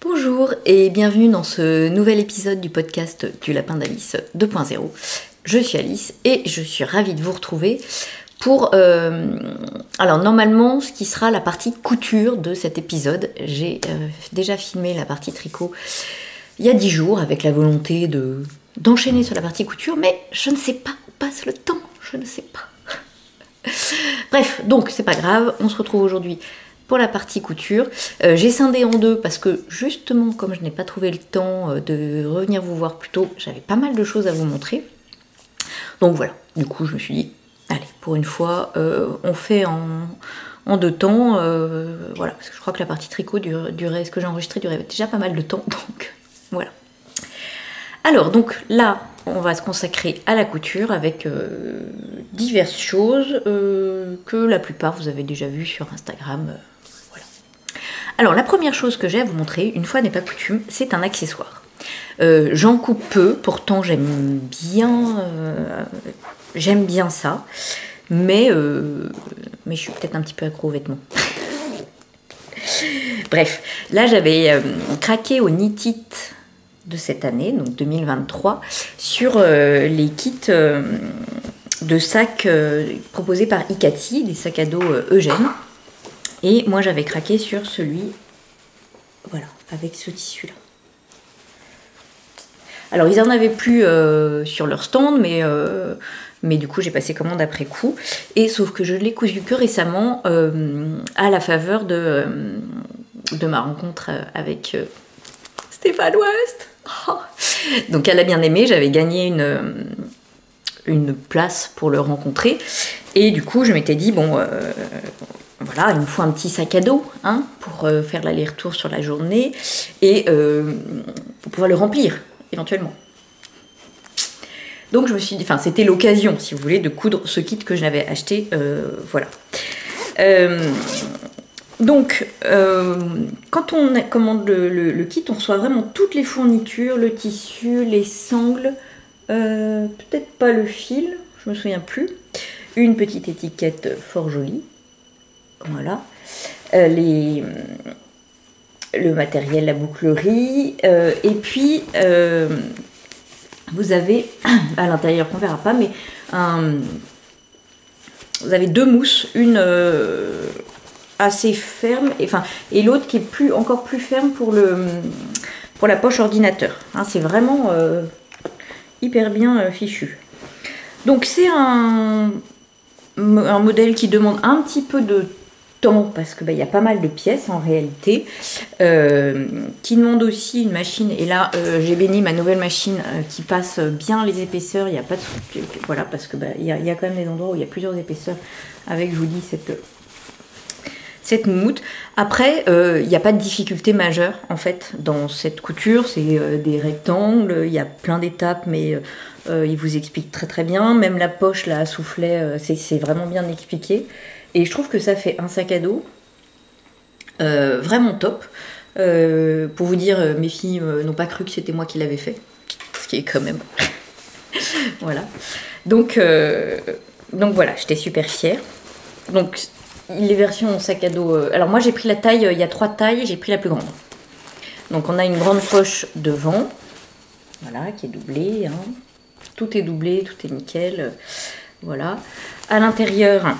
Bonjour et bienvenue dans ce nouvel épisode du podcast du Lapin d'Alice 2.0. Je suis Alice et je suis ravie de vous retrouver pour... Alors normalement, ce qui sera la partie couture de cet épisode. J'ai déjà filmé la partie tricot il y a 10 jours avec la volonté d'enchaîner sur la partie couture, mais je ne sais pas où passe le temps, je ne sais pas. Bref, donc c'est pas grave, on se retrouve aujourd'hui pour la partie couture. J'ai scindé en deux parce que justement, comme je n'ai pas trouvé le temps de revenir vous voir plus tôt, j'avais pas mal de choses à vous montrer. Donc voilà, du coup je me suis dit, allez, pour une fois, on fait en deux temps. Voilà, parce que je crois que la partie tricot durait, ce que j'ai enregistré durait déjà pas mal de temps, donc voilà. Alors, donc là, on va se consacrer à la couture avec diverses choses que la plupart vous avez déjà vues sur Instagram. Voilà. Alors, la première chose que j'ai à vous montrer, une fois n'est pas coutume, c'est un accessoire. J'en coupe peu, pourtant j'aime bien ça, mais je suis peut-être un petit peu accro aux vêtements. Bref, là j'avais craqué au Knit It de cette année, donc 2023, sur les kits de sacs proposés par Icati, des sacs à dos Eugène. Et moi j'avais craqué sur celui, voilà, avec ce tissu-là. Alors ils en avaient plus sur leur stand, mais du coup j'ai passé commande après coup. Et sauf que je ne l'ai cousu que récemment, à la faveur de ma rencontre avec Stéphane West. Oh. Donc elle a bien aimé, j'avais gagné une place pour le rencontrer. Et du coup je m'étais dit, bon, voilà, il me faut un petit sac à dos hein, pour faire l'aller-retour sur la journée et pour pouvoir le remplir éventuellement. Donc je me suis dit, enfin c'était l'occasion si vous voulez de coudre ce kit que j'avais acheté, voilà. Donc, quand on commande le kit, on reçoit vraiment toutes les fournitures, le tissu, les sangles, peut-être pas le fil, je me souviens plus, une petite étiquette fort jolie, voilà, le matériel, la bouclerie, et puis vous avez, à l'intérieur qu'on verra pas, mais vous avez deux mousses, une... assez ferme et l'autre qui est encore plus ferme pour la poche ordinateur hein, c'est vraiment hyper bien fichu. Donc c'est un modèle qui demande un petit peu de temps parce que y a pas mal de pièces en réalité, qui demande aussi une machine et là j'ai béni ma nouvelle machine qui passe bien les épaisseurs, il n'y a pas de truc, voilà, parce que y a quand même des endroits où il y a plusieurs épaisseurs avec, je vous dis, cette moumoute. Après, il n'y a pas de difficulté majeure en fait dans cette couture, c'est des rectangles, il y a plein d'étapes, mais il vous explique très très bien. Même la poche là à soufflet, c'est vraiment bien expliqué. Et je trouve que ça fait un sac à dos vraiment top. Pour vous dire, mes filles n'ont pas cru que c'était moi qui l'avais fait, ce qui est quand même... voilà. Donc voilà, j'étais super fière. Donc les versions sac à dos... alors moi j'ai pris la taille, il y a 3 tailles, j'ai pris la plus grande. Donc on a une grande poche devant, voilà, qui est doublée. Hein. Tout est doublé, tout est nickel. Voilà. À l'intérieur,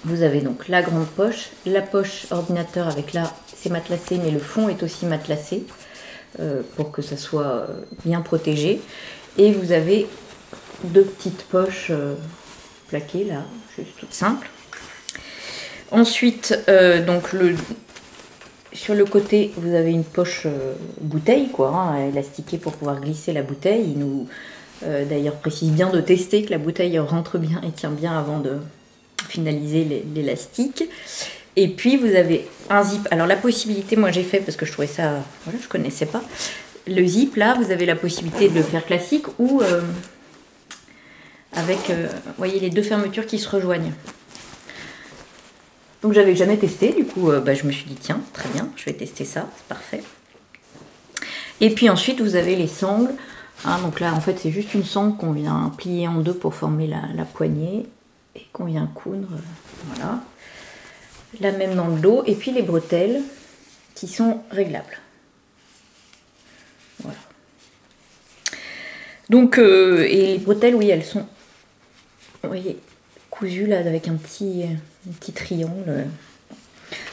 vous avez donc la grande poche, la poche ordinateur avec là, c'est matelassé, mais le fond est aussi matelassé pour que ça soit bien protégé. Et vous avez 2 petites poches plaquées là, juste toutes simples. Ensuite, donc sur le côté, vous avez une poche bouteille, quoi, hein, élastiquée pour pouvoir glisser la bouteille. Il nous d'ailleurs précise bien de tester que la bouteille rentre bien et tient bien avant de finaliser l'élastique. Et puis vous avez un zip. Alors la possibilité, moi j'ai fait parce que je trouvais ça, voilà, je connaissais pas. Le zip là, vous avez la possibilité de le faire classique ou avec, vous voyez les 2 fermetures qui se rejoignent. Donc j'avais jamais testé, du coup je me suis dit tiens, très bien, je vais tester ça, c'est parfait. Et puis ensuite vous avez les sangles, hein, donc là en fait c'est juste une sangle qu'on vient plier en 2 pour former la poignée et qu'on vient coudre, voilà. La même dans le dos, et puis les bretelles qui sont réglables. Donc, et les bretelles, oui, elles sont, vous voyez, cousues là avec un petit triangle.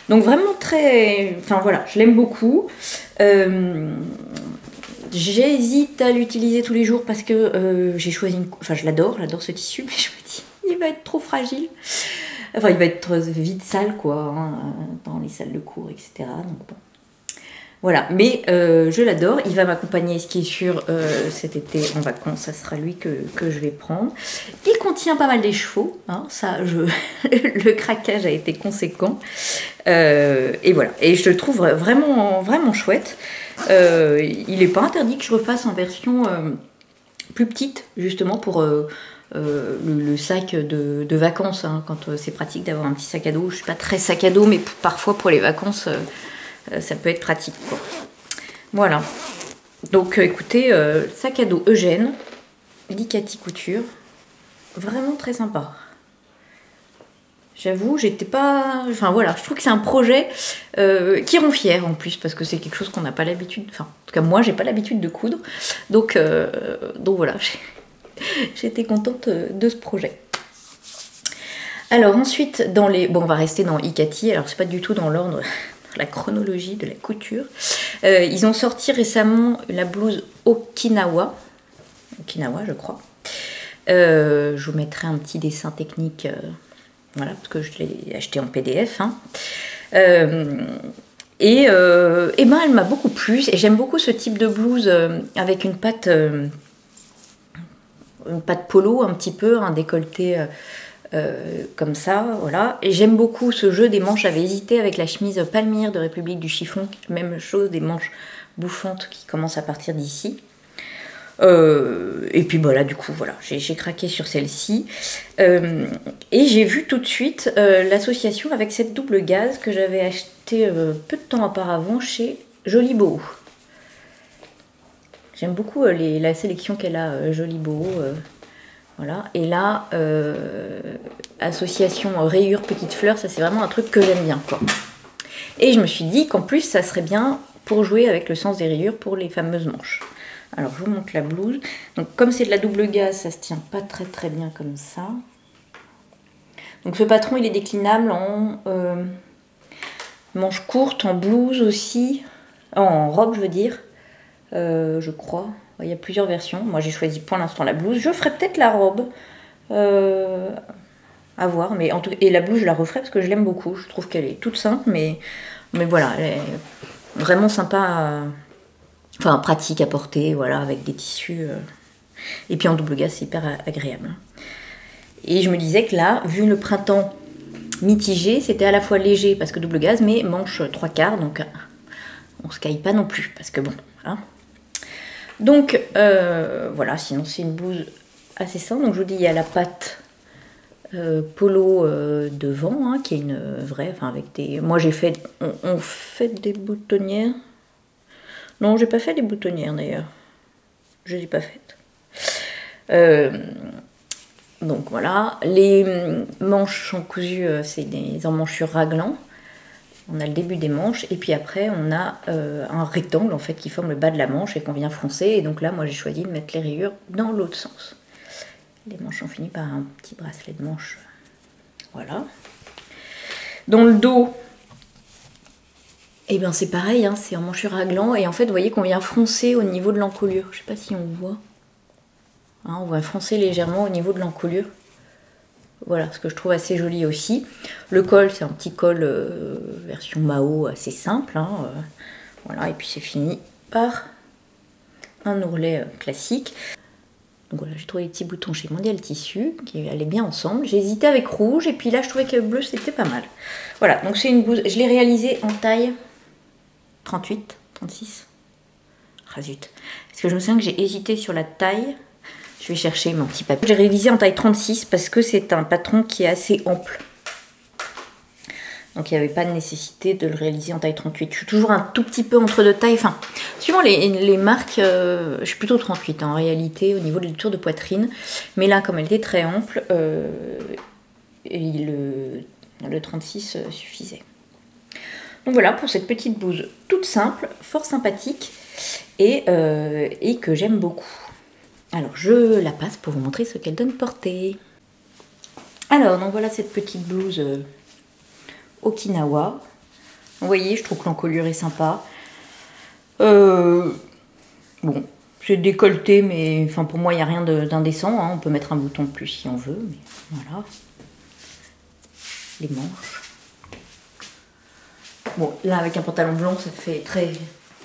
Donc vraiment très... Enfin voilà, je l'aime beaucoup. J'hésite à l'utiliser tous les jours parce que j'ai choisi une... Enfin je l'adore ce tissu, mais je me dis, il va être trop fragile. Enfin il va être vite sale quoi, hein, dans les salles de cours, etc. Donc bon. Voilà, mais je l'adore, il va m'accompagner, ce qui est sûr, cet été en vacances, ça sera lui que je vais prendre. Il contient pas mal des chevaux, hein, le craquage a été conséquent. Et voilà, et je le trouve vraiment, vraiment chouette. Il n'est pas interdit que je refasse en version plus petite, justement pour le sac de vacances, hein, quand c'est pratique d'avoir un petit sac à dos. Je ne suis pas très sac à dos, mais parfois pour les vacances... ça peut être pratique quoi. Voilà, donc écoutez, sac à dos Eugène Licati Couture, vraiment très sympa. J'avoue, j'étais pas... Enfin voilà, je trouve que c'est un projet qui rend fier en plus, parce que c'est quelque chose qu'on n'a pas l'habitude... Enfin, en tout cas moi j'ai pas l'habitude de coudre, donc voilà, j'étais contente de ce projet. Alors ensuite, dans les... Bon, on va rester dans Icati, alors c'est pas du tout dans l'ordre... la chronologie de la couture. Ils ont sorti récemment la blouse Okinawa, je crois. Je vous mettrai un petit dessin technique, voilà, parce que je l'ai acheté en PDF. Hein. Et ben, elle m'a beaucoup plu, et j'aime beaucoup ce type de blouse avec une patte polo un petit peu, un décolleté... comme ça, voilà. Et j'aime beaucoup ce jeu des manches. J'avais hésité avec la chemise Palmyre de République du Chiffon, même chose, des manches bouffantes qui commencent à partir d'ici. Et puis voilà, du coup, voilà, j'ai craqué sur celle-ci. Et j'ai vu tout de suite l'association avec cette double gaze que j'avais acheté peu de temps auparavant chez Joli Boho. J'aime beaucoup la sélection qu'elle a, Joli Boho. Voilà, et là, association rayures petites fleurs, ça c'est vraiment un truc que j'aime bien, quoi. Et je me suis dit qu'en plus, ça serait bien pour jouer avec le sens des rayures pour les fameuses manches. Alors, je vous montre la blouse. Donc, comme c'est de la double gaze, ça se tient pas très très bien comme ça. Donc, ce patron, il est déclinable en manches courtes, en blouse aussi, en robe, je veux dire, je crois. Il y a plusieurs versions. Moi, j'ai choisi pour l'instant la blouse. Je ferai peut-être la robe. À voir. Mais en tout cas, et la blouse, je la referai parce que je l'aime beaucoup. Je trouve qu'elle est toute simple, mais voilà, elle est vraiment sympa. Enfin, pratique à porter, voilà, avec des tissus. Et puis en double gaze, c'est hyper agréable. Et je me disais que là, vu le printemps mitigé, c'était à la fois léger parce que double gaze, mais manche 3/4. Donc, on se caille pas non plus. Parce que bon, hein. Donc voilà, sinon c'est une blouse assez simple. Donc je vous dis, il y a la patte polo devant, hein, qui est une vraie, enfin avec des... Moi j'ai fait... On fait des boutonnières. Non, j'ai pas fait des boutonnières d'ailleurs. Je les ai pas faites. Donc voilà. Les manches sont cousues, c'est des emmanchures raglan. On a le début des manches et puis après on a un rectangle en fait qui forme le bas de la manche et qu'on vient froncer. Et donc là moi j'ai choisi de mettre les rayures dans l'autre sens. Les manches ont fini par un petit bracelet de manche. Voilà. Dans le dos, et bien c'est pareil, hein, c'est en manchure raglan et en fait vous voyez qu'on vient froncer au niveau de l'encolure. Je sais pas si on voit. Hein, on va froncer légèrement au niveau de l'encolure. Voilà, ce que je trouve assez joli aussi. Le col, c'est un petit col version Mao assez simple. Hein, voilà, et puis c'est fini par un ourlet classique. Donc voilà, j'ai trouvé les petits boutons chez Mondial Tissu qui allaient bien ensemble. J'ai hésité avec rouge et puis là je trouvais que bleu c'était pas mal. Voilà, donc c'est une blouse. Je l'ai réalisée en taille 38, 36. Ah zut. Parce que je me souviens que j'ai hésité sur la taille. Je vais chercher mon petit papier. J'ai réalisé en taille 36 parce que c'est un patron qui est assez ample. Donc il n'y avait pas de nécessité de le réaliser en taille 38. Je suis toujours un tout petit peu entre deux tailles. Enfin, suivant les marques, je suis plutôt 38 en réalité au niveau de la tour de poitrine. Mais là, comme elle était très ample, le 36 suffisait. Donc voilà pour cette petite blouse toute simple, fort sympathique et que j'aime beaucoup. Alors je la passe pour vous montrer ce qu'elle donne portée. Alors donc voilà cette petite blouse Okinawa. Vous voyez, je trouve que l'encolure est sympa. Bon, c'est décolleté, mais enfin pour moi il n'y a rien d'indécent. Hein. On peut mettre un bouton de plus si on veut, mais voilà. Les manches. Bon, là avec un pantalon blanc, ça fait très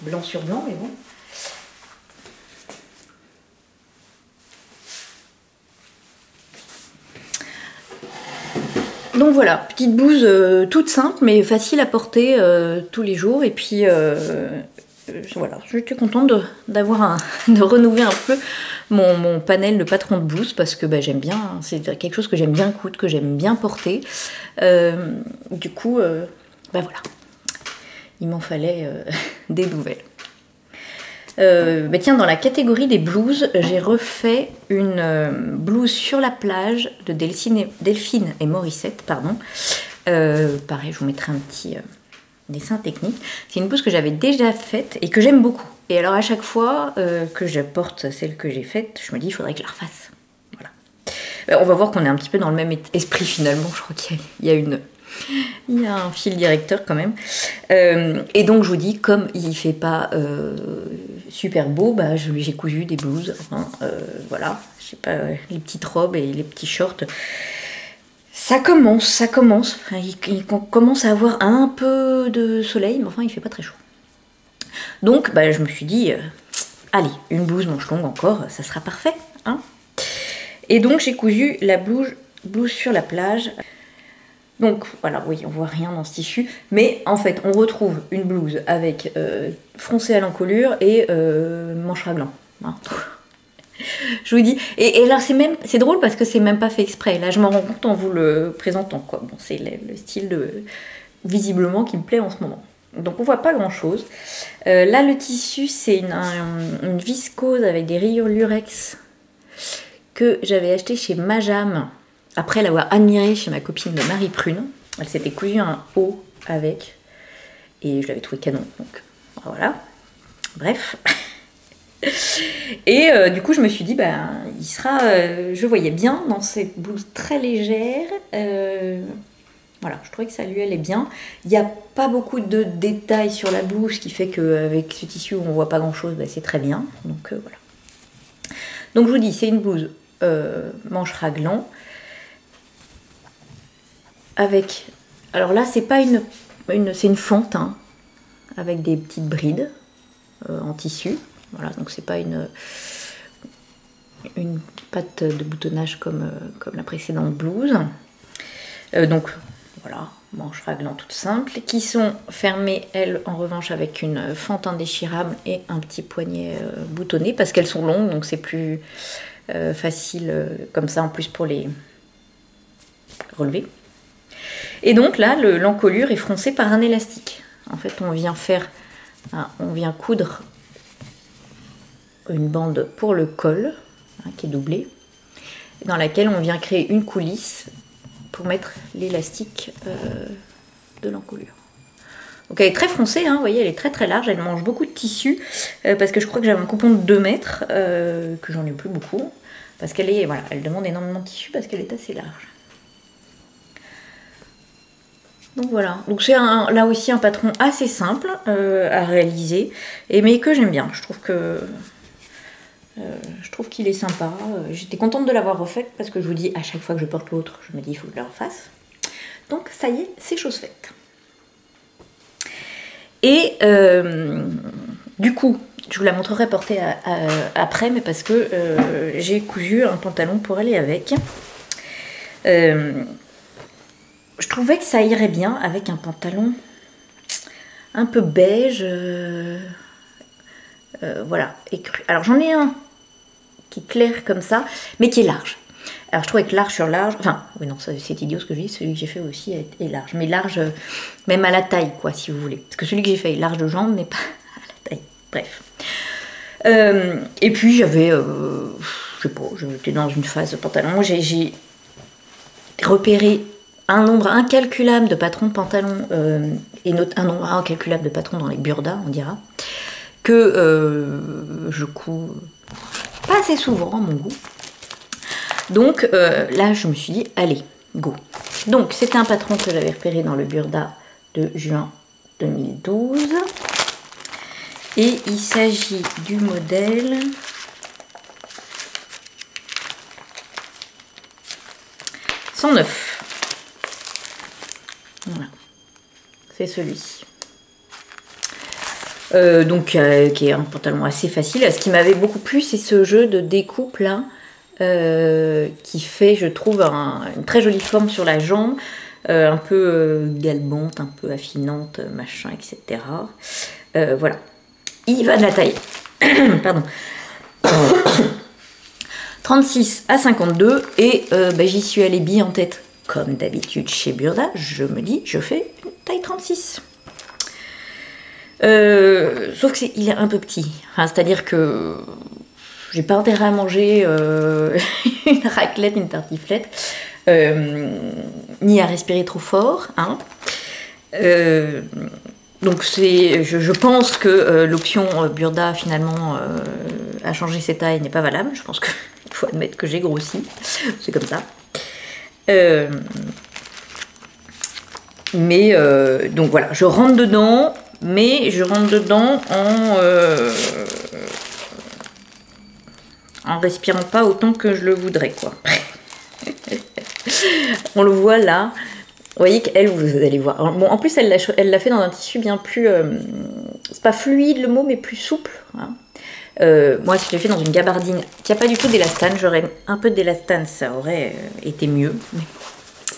blanc sur blanc, mais bon. Donc voilà, petite blouse toute simple mais facile à porter tous les jours. Et puis voilà, j'étais contente de renouveler un peu mon panel de patron de blouse parce que bah, j'aime bien, c'est quelque chose que j'aime bien coudre, que j'aime bien porter. Du coup, bah voilà, il m'en fallait des nouvelles. Bah tiens, dans la catégorie des blouses, j'ai refait une blouse sur la plage de Delphine et Morissette, pardon. Pareil, je vous mettrai un petit dessin technique. C'est une blouse que j'avais déjà faite et que j'aime beaucoup. Et alors à chaque fois que je porte celle que j'ai faite, je me dis il faudrait que je la refasse. Voilà. On va voir qu'on est un petit peu dans le même esprit finalement. Je crois qu'il y a un fil directeur quand même. Et donc je vous dis, comme il fait pas super beau, bah, j'ai cousu des blouses. Enfin, voilà, je sais pas, les petites robes et les petits shorts. Ça commence. Enfin, il commence à avoir un peu de soleil, mais enfin il fait pas très chaud. Donc bah, je me suis dit, allez, une blouse manche longue encore, ça sera parfait. Hein. Et donc j'ai cousu la blouse sur la plage. Donc voilà, oui, on voit rien dans ce tissu, mais en fait, on retrouve une blouse avec froncé à l'encolure et manche raglan. Hein. Je vous dis, et là c'est drôle parce que c'est même pas fait exprès. Là, je m'en rends compte en vous le présentant, quoi. Bon, c'est le style visiblement qui me plaît en ce moment. Donc on voit pas grand chose. Là, le tissu, c'est une viscose avec des rayures lurex que j'avais acheté chez Majam. Après l'avoir admiré chez ma copine de Marie Prune, elle s'était cousue un haut avec et je l'avais trouvé canon. Donc voilà, bref. Et du coup, je me suis dit, bah, il sera. Je voyais bien dans cette blouse très légère. Voilà, je trouvais que ça lui allait bien. Il n'y a pas beaucoup de détails sur la blouse, ce qui fait qu'avec ce tissu où on voit pas grand chose, bah, c'est très bien. Donc voilà. Donc je vous dis, c'est une blouse manche raglan. Avec, alors là c'est pas c'est une fente hein, avec des petites brides en tissu, voilà, donc c'est pas une patte de boutonnage comme la précédente blouse. Donc voilà, manches raglan toutes simples, qui sont fermées elles en revanche avec une fente indéchirable et un petit poignet boutonné parce qu'elles sont longues, donc c'est plus facile comme ça en plus pour les relever. Et donc là, l'encolure est froncée par un élastique. En fait, on vient coudre une bande pour le col, hein, qui est doublée, dans laquelle on vient créer une coulisse pour mettre l'élastique de l'encolure. Donc elle est très foncée, hein, vous voyez, elle est très très large, elle mange beaucoup de tissu, parce que je crois que j'avais un coupon de 2 mètres, que j'en ai plus beaucoup, parce qu'elle est, voilà, elle demande énormément de tissu parce qu'elle est assez large. Donc voilà, donc c'est là aussi un patron assez simple à réaliser, mais que j'aime bien. Je trouve qu'il est sympa. J'étais contente de l'avoir refait parce que je vous dis, à chaque fois que je porte l'autre, je me dis il faut que je la refasse. Donc ça y est, c'est chose faite. Et du coup, je vous la montrerai portée après, mais parce que j'ai cousu un pantalon pour aller avec. Je trouvais que ça irait bien avec un pantalon un peu beige, voilà, écru. Alors j'en ai un qui est clair comme ça, mais qui est large. Alors je trouvais que large sur large, enfin, oui non, c'est idiot ce que je dis, celui que j'ai fait aussi est large, mais large même à la taille, quoi, si vous voulez. Parce que celui que j'ai fait est large de jambe, mais pas à la taille. Bref. Et puis j'avais, je sais pas, j'étais dans une phase de pantalon, j'ai repéré un nombre incalculable de patrons de pantalons et un nombre incalculable de patrons dans les burdas, on dira, que je couds pas assez souvent à mon goût. Donc là, je me suis dit, allez, go. Donc, c'était un patron que j'avais repéré dans le Burda de juin 2012. Et il s'agit du modèle 109. Voilà, c'est celui-ci. Donc, qui est un pantalon assez facile. Ce qui m'avait beaucoup plu, c'est ce jeu de découpe là, qui fait, je trouve, une très jolie forme sur la jambe, un peu galbante, un peu affinante, machin, etc. Voilà. Il va de la taille. Pardon. 36 à 52 et j'y suis allée bille en tête comme d'habitude chez Burda. Je me dis, je fais une taille 36. Sauf que il est un peu petit. Enfin, c'est-à-dire que j'ai pas intérêt à manger une raclette, une tartiflette, ni à respirer trop fort. Hein. Donc je pense que l'option Burda finalement a changé ses tailles n'est pas valable. Je pense qu'il faut admettre que j'ai grossi. C'est comme ça. Donc voilà, je rentre dedans, mais je rentre dedans en respirant pas autant que je le voudrais, quoi. On le voit là. Vous voyez qu'elle, vous allez voir. Bon, en plus, elle l'a fait dans un tissu bien plus... c'est pas fluide le mot, mais plus souple. Hein. Moi, je l'ai fait dans une gabardine qui n'a pas du tout d'élastane. J'aurais un peu d'élastane, ça aurait été mieux. Mais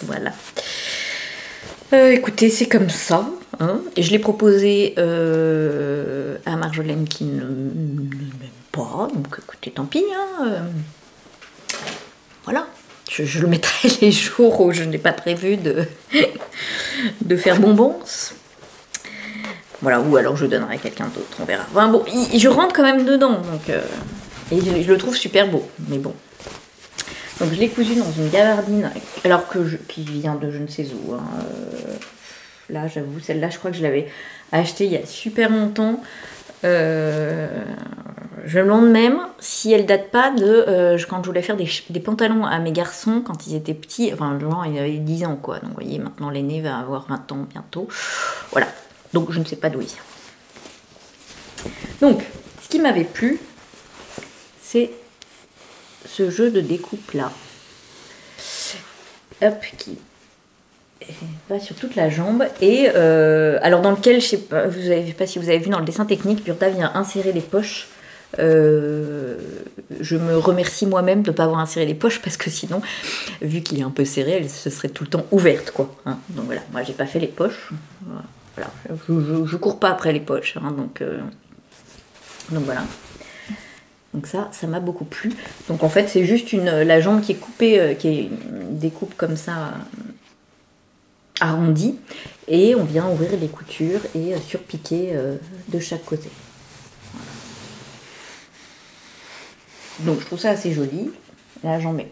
voilà. Écoutez, c'est comme ça. Hein. Et je l'ai proposé à Marjolaine qui ne m'aime pas. Donc, écoutez, tant pis. Hein. Voilà. Je le mettrai les jours où je n'ai pas prévu de faire bonbons. Voilà, ou alors je donnerai à quelqu'un d'autre, on verra. Enfin bon, je rentre quand même dedans, donc, et je le trouve super beau, mais bon. Donc je l'ai cousu dans une gabardine, alors qui vient de je ne sais où. Hein. Là, j'avoue, celle-là, je crois que je l'avais achetée il y a super longtemps. Je me demande même si elle date pas de quand je voulais faire des pantalons à mes garçons quand ils étaient petits, enfin genre ils avaient 10 ans quoi, donc vous voyez maintenant l'aîné va avoir 20 ans bientôt, voilà, donc je ne sais pas d'où il vient. Donc ce qui m'avait plu c'est ce jeu de découpe là, hop, qui va sur toute la jambe et alors dans lequel, je sais pas si vous avez vu dans le dessin technique, Burda vient insérer les poches. Je me remercie moi-même de ne pas avoir inséré les poches parce que sinon, vu qu'il est un peu serré, elle se serait tout le temps ouverte quoi. Hein. Donc voilà, moi j'ai pas fait les poches. Voilà, je cours pas après les poches. Hein, donc voilà. Donc ça m'a beaucoup plu. Donc en fait c'est juste la jambe qui est coupée, qui est une découpe comme ça. Arrondi et on vient ouvrir les coutures et surpiquer de chaque côté. Voilà. Donc je trouve ça assez joli. La jambe est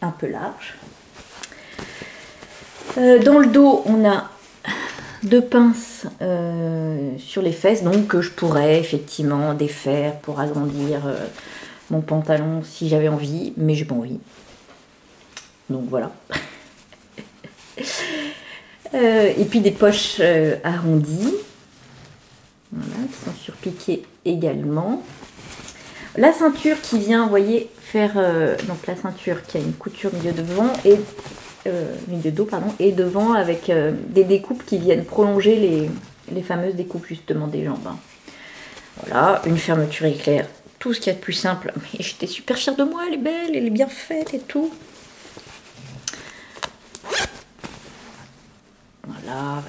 un peu large. Dans le dos, on a 2 pinces sur les fesses, donc que je pourrais effectivement défaire pour agrandir mon pantalon si j'avais envie, mais j'ai pas envie. Donc voilà. Et puis des poches arrondies, voilà, qui sont surpiquées également. La ceinture qui vient, vous voyez, faire donc la ceinture qui a une couture milieu devant et milieu dos pardon, et devant avec des découpes qui viennent prolonger les fameuses découpes justement des jambes. Hein. Voilà, une fermeture éclair, tout ce qu'il y a de plus simple. Mais j'étais super fière de moi, elle est belle, elle est bien faite et tout. Voilà.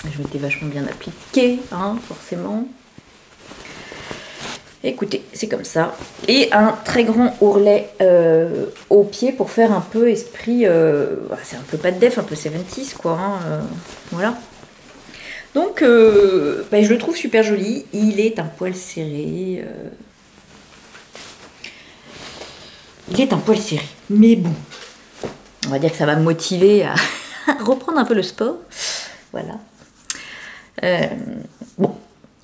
Je m'étais vachement bien appliquée, hein, forcément. Écoutez, c'est comme ça. Et un très grand ourlet au pied pour faire un peu esprit... c'est un peu pas de def, un peu 70s, quoi. Hein, voilà. Donc, je le trouve super joli. Il est un poil serré. Il est un poil serré. Mais bon. On va dire que ça va me motiver à reprendre un peu le sport. Voilà. Bon.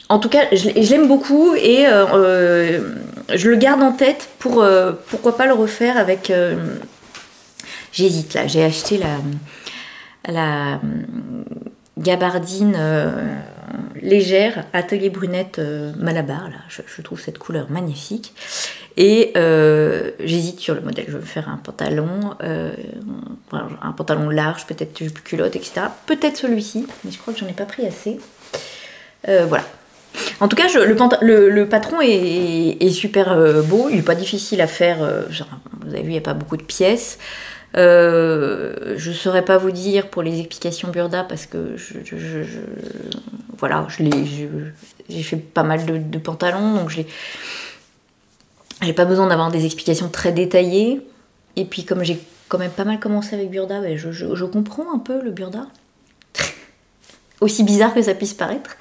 en tout cas, je l'aime beaucoup et je le garde en tête pour pourquoi pas le refaire avec. J'hésite là, j'ai acheté la gabardine légère Atelier Brunette Malabar. Là, je trouve cette couleur magnifique. Et j'hésite sur le modèle. Je veux faire un pantalon large, peut-être culotte, etc. Peut-être celui-ci, mais je crois que j'en ai pas pris assez. Voilà. En tout cas, le patron est super beau. Il n'est pas difficile à faire. Vous avez vu, il n'y a pas beaucoup de pièces. Je ne saurais pas vous dire pour les explications Burda parce que voilà, j'ai fait pas mal de pantalons, donc j'ai pas besoin d'avoir des explications très détaillées. Et puis comme j'ai quand même pas mal commencé avec Burda, ben je comprends un peu le Burda. Aussi bizarre que ça puisse paraître.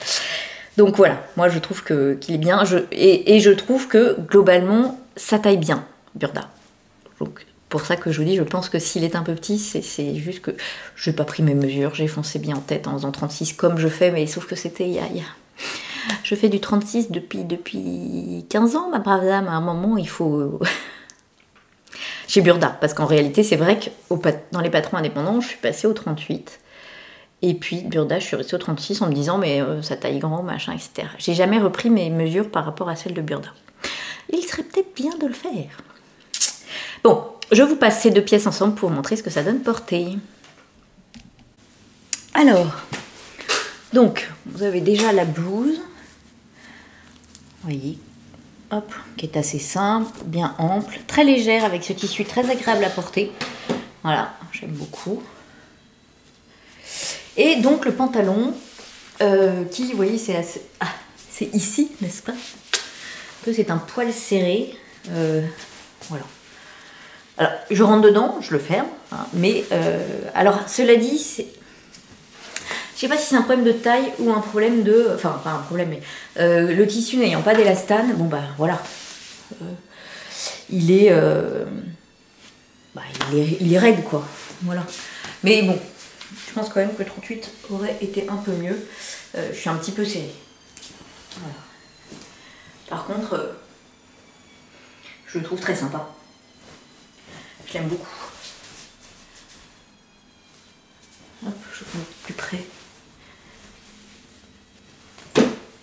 Donc voilà, moi je trouve qu'il est bien. Et je trouve que globalement, ça taille bien, Burda. Donc pour ça que je vous dis, je pense que s'il est un peu petit, c'est juste que je n'ai pas pris mes mesures, j'ai foncé bien en tête en faisant 36 comme je fais, mais sauf que c'était je fais du 36 depuis 15 ans, ma brave dame. À un moment, il faut... Chez Burda, parce qu'en réalité, c'est vrai que dans les patrons indépendants, je suis passée au 38. Et puis, Burda, je suis restée au 36 en me disant, mais ça taille grand, machin, etc. J'ai jamais repris mes mesures par rapport à celles de Burda. Il serait peut-être bien de le faire. Bon, je vous passe ces deux pièces ensemble pour vous montrer ce que ça donne portée. Alors, donc, vous avez déjà la blouse. Vous voyez, hop, qui est assez simple, bien ample, très légère avec ce tissu très agréable à porter. Voilà, j'aime beaucoup. Et donc le pantalon, qui, vous voyez, c'est assez... Ah, c'est ici, n'est-ce pas? Que c'est un poil serré. Voilà. Alors, je rentre dedans, je le ferme. Hein, mais, alors, cela dit, c'est... Je sais pas si c'est un problème de taille ou un problème de... Enfin, pas un problème, mais... le tissu n'ayant pas d'élastane, bon bah voilà. Il est raide, quoi. Voilà. Mais bon, je pense quand même que le 38 aurait été un peu mieux. Je suis un petit peu serrée. Voilà. Par contre, je le trouve très sympa. Je l'aime beaucoup. Hop, je vous mets plus près.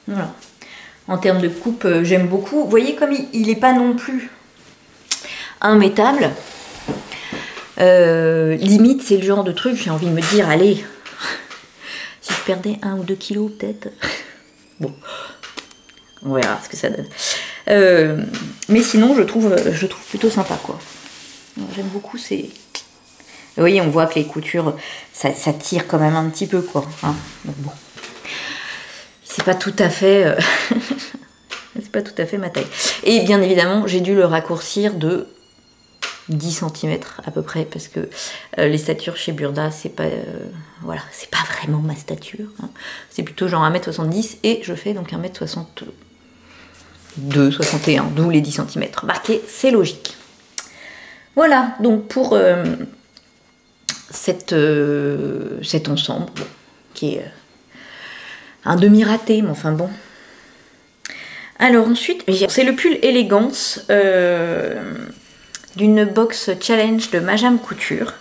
Voilà. En termes de coupe, j'aime beaucoup. Vous voyez comme il n'est pas non plus immétable. Limite, c'est le genre de truc, j'ai envie de me dire, allez, si je perdais 1 ou 2 kilos peut-être. Bon, on verra ce que ça donne. Mais sinon, je trouve plutôt sympa, quoi. J'aime beaucoup ces... Vous voyez, on voit que les coutures, ça tire quand même un petit peu, quoi. Hein. Donc bon. C'est pas tout à fait... c'est pas tout à fait ma taille. Et bien évidemment, j'ai dû le raccourcir de 10 cm à peu près, parce que les statures chez Burda, c'est pas... voilà, c'est pas vraiment ma stature. Hein. C'est plutôt genre 1m70, et je fais donc 1m62, 61, d'où les 10 cm. Remarquez, c'est logique. Voilà, donc pour cet ensemble, bon, qui est un demi-raté, mais enfin bon. Alors ensuite, c'est le pull élégance d'une box challenge de Majam Couture.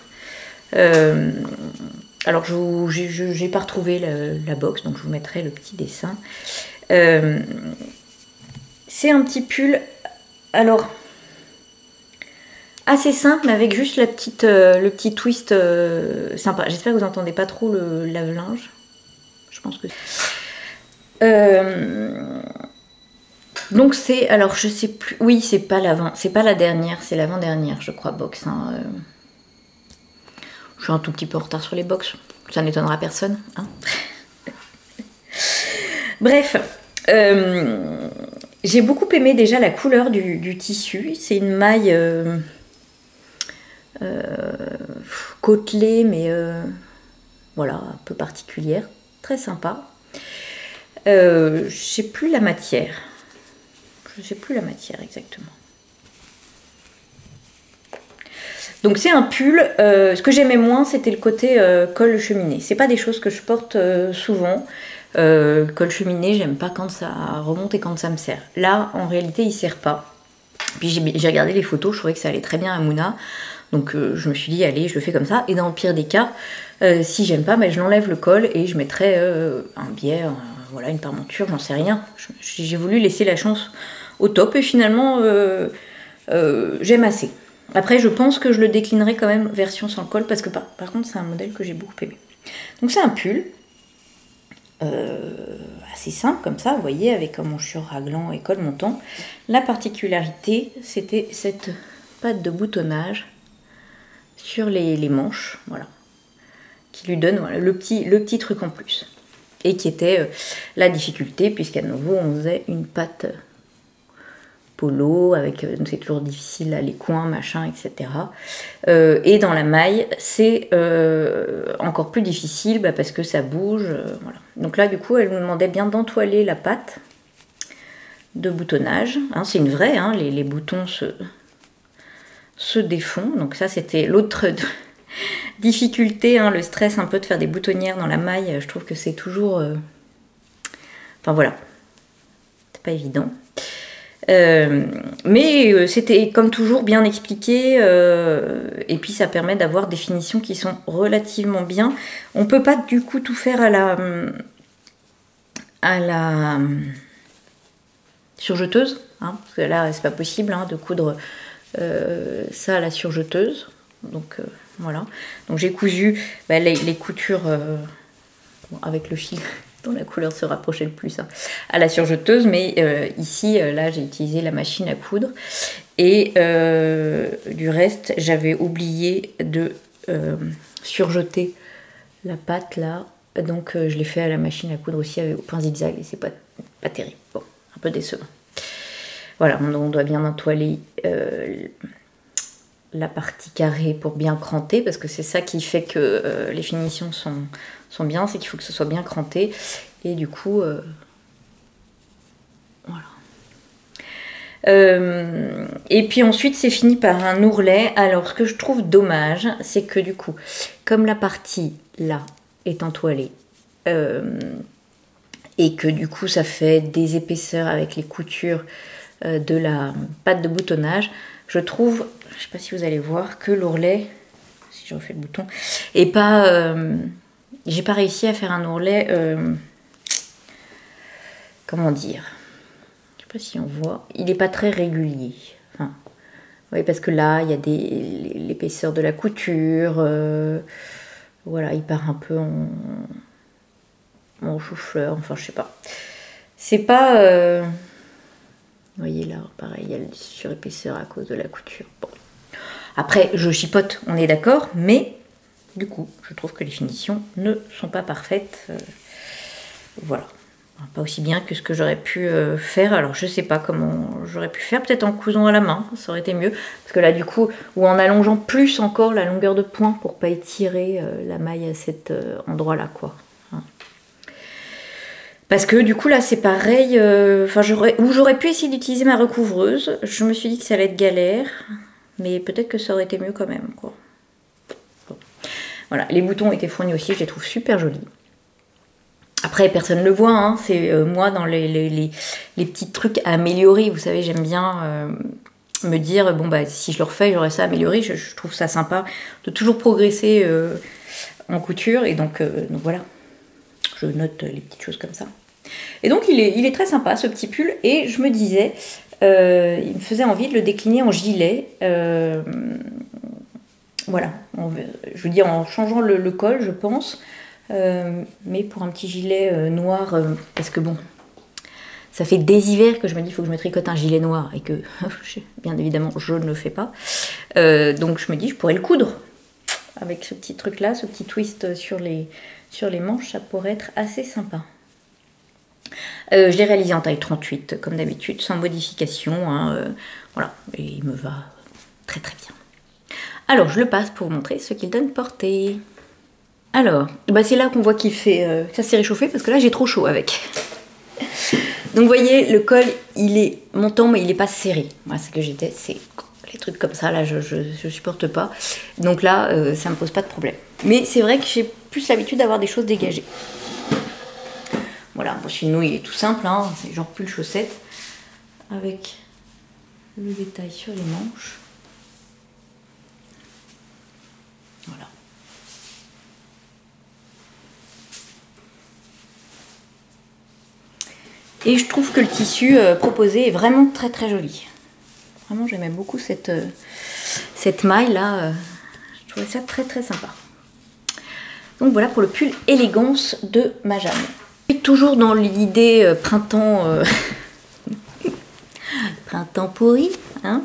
Alors j'ai pas retrouvé la box, donc je vous mettrai le petit dessin. C'est un petit pull, alors assez simple, mais avec juste le petit twist sympa. J'espère que vous n'entendez pas trop le lave-linge. Je pense que... donc c'est... Alors je sais plus... Oui, c'est pas la dernière, c'est l'avant-dernière, je crois, box. Hein. Je suis un tout petit peu en retard sur les box. Ça n'étonnera personne. Hein. Bref. J'ai beaucoup aimé déjà la couleur du tissu. C'est une maille... côtelée, mais voilà, un peu particulière, très sympa. Je sais plus la matière, exactement. Donc c'est un pull. Ce que j'aimais moins, c'était le côté col cheminée. C'est pas des choses que je porte souvent. Col cheminée, j'aime pas quand ça remonte et quand ça me serre. Là, en réalité, il serre pas. Puis j'ai regardé les photos, je trouvais que ça allait très bien à Mouna. Donc je me suis dit, allez, je le fais comme ça. Et dans le pire des cas, si j'aime pas, je l'enlève le col et je mettrai un biais, voilà, une parmenture, j'en sais rien. J'ai voulu laisser la chance au top et finalement, j'aime assez. Après, je pense que je le déclinerai quand même version sans col parce que par contre, c'est un modèle que j'ai beaucoup aimé. Donc c'est un pull assez simple comme ça, vous voyez, avec un manchure raglant et col montant. La particularité, c'était cette patte de boutonnage sur les manches, voilà, qui lui donne voilà, le petit truc en plus. Et qui était la difficulté, puisqu'à nouveau, on faisait une patte polo, avec, c'est toujours difficile, là, les coins, machin, etc. Et dans la maille, c'est encore plus difficile, parce que ça bouge, voilà. Donc là, du coup, elle nous demandait bien d'entoiler la patte de boutonnage. Hein, c'est une vraie, hein, les boutons se défont. Donc ça, c'était l'autre difficulté, hein, le stress un peu de faire des boutonnières dans la maille. Je trouve que c'est toujours... Enfin voilà, c'est pas évident. Mais c'était comme toujours bien expliqué et puis ça permet d'avoir des finitions qui sont relativement bien. On peut pas du coup tout faire à la surjeteuse, hein, parce que là c'est pas possible hein, de coudre ça à la surjeteuse. Donc voilà. Donc j'ai cousu les coutures avec le fil dont la couleur se rapprochait le plus hein, à la surjeteuse, mais ici là j'ai utilisé la machine à coudre et du reste j'avais oublié de surjeter la pâte là, donc je l'ai fait à la machine à coudre aussi au point zigzag et c'est pas terrible, bon, un peu décevant. Voilà, on doit bien entoiler la partie carrée pour bien cranter, parce que c'est ça qui fait que les finitions sont bien, c'est qu'il faut que ce soit bien cranté, et du coup, voilà. Et puis ensuite, c'est fini par un ourlet. Alors, ce que je trouve dommage, c'est que du coup, comme la partie là est entoilée, et que du coup, ça fait des épaisseurs avec les coutures de la pâte de boutonnage, je trouve, je sais pas si vous allez voir, que l'ourlet, si je refais le bouton, et pas, j'ai pas réussi à faire un ourlet, comment dire, je sais pas si on voit, il est pas très régulier. Enfin, oui, parce que là, il y a l'épaisseur de la couture, voilà, il part un peu en chou-fleur, enfin, je sais pas. C'est pas... vous voyez là, pareil, il y a le surépaisseur à cause de la couture. Bon. Après, je chipote, on est d'accord, mais du coup, je trouve que les finitions ne sont pas parfaites. Voilà. Pas aussi bien que ce que j'aurais pu faire. Alors, je sais pas comment j'aurais pu faire. Peut-être en cousant à la main, ça aurait été mieux. Parce que là, du coup, ou en allongeant plus encore la longueur de point pour pas étirer la maille à cet endroit-là, quoi. Parce que du coup là c'est pareil, j'aurais pu essayer d'utiliser ma recouvreuse, je me suis dit que ça allait être galère, mais peut-être que ça aurait été mieux quand même, quoi. Bon. Voilà, les boutons étaient fournis aussi, je les trouve super jolis. Après personne ne le voit, hein, c'est moi dans les petits trucs à améliorer, vous savez j'aime bien me dire, bon si je le refais j'aurais ça amélioré, je trouve ça sympa de toujours progresser en couture, et donc voilà. Je note les petites choses comme ça. Et donc il est très sympa ce petit pull. Et je me disais, il me faisait envie de le décliner en gilet. Voilà, je veux dire en changeant le col je pense. Mais pour un petit gilet noir, parce que bon, ça fait des hivers que je me dis il faut que je me tricote un gilet noir. Et que bien évidemment je ne le fais pas. Donc je me dis je pourrais le coudre. Avec ce petit truc là, ce petit twist sur les manches, ça pourrait être assez sympa. Je l'ai réalisé en taille 38 comme d'habitude, sans modification, hein, voilà, et il me va très très bien. Alors je le passe pour vous montrer ce qu'il donne portée. Alors, c'est là qu'on voit qu'il fait, ça s'est réchauffé parce que là j'ai trop chaud avec. Donc vous voyez, le col il est montant mais il n'est pas serré. Moi ce que j'étais, c'est les trucs comme ça, là je supporte pas. Donc là ça me pose pas de problème. Mais c'est vrai que j'ai plus l'habitude d'avoir des choses dégagées. Voilà, bon, sinon il est tout simple, hein, c'est genre pull chaussette avec le détail sur les manches. Voilà. Et je trouve que le tissu proposé est vraiment très très joli. Vraiment, j'aimais beaucoup cette maille là. Je trouvais ça très très sympa. Donc voilà pour le pull élégance de Majam. Et toujours dans l'idée printemps, printemps pourri, hein.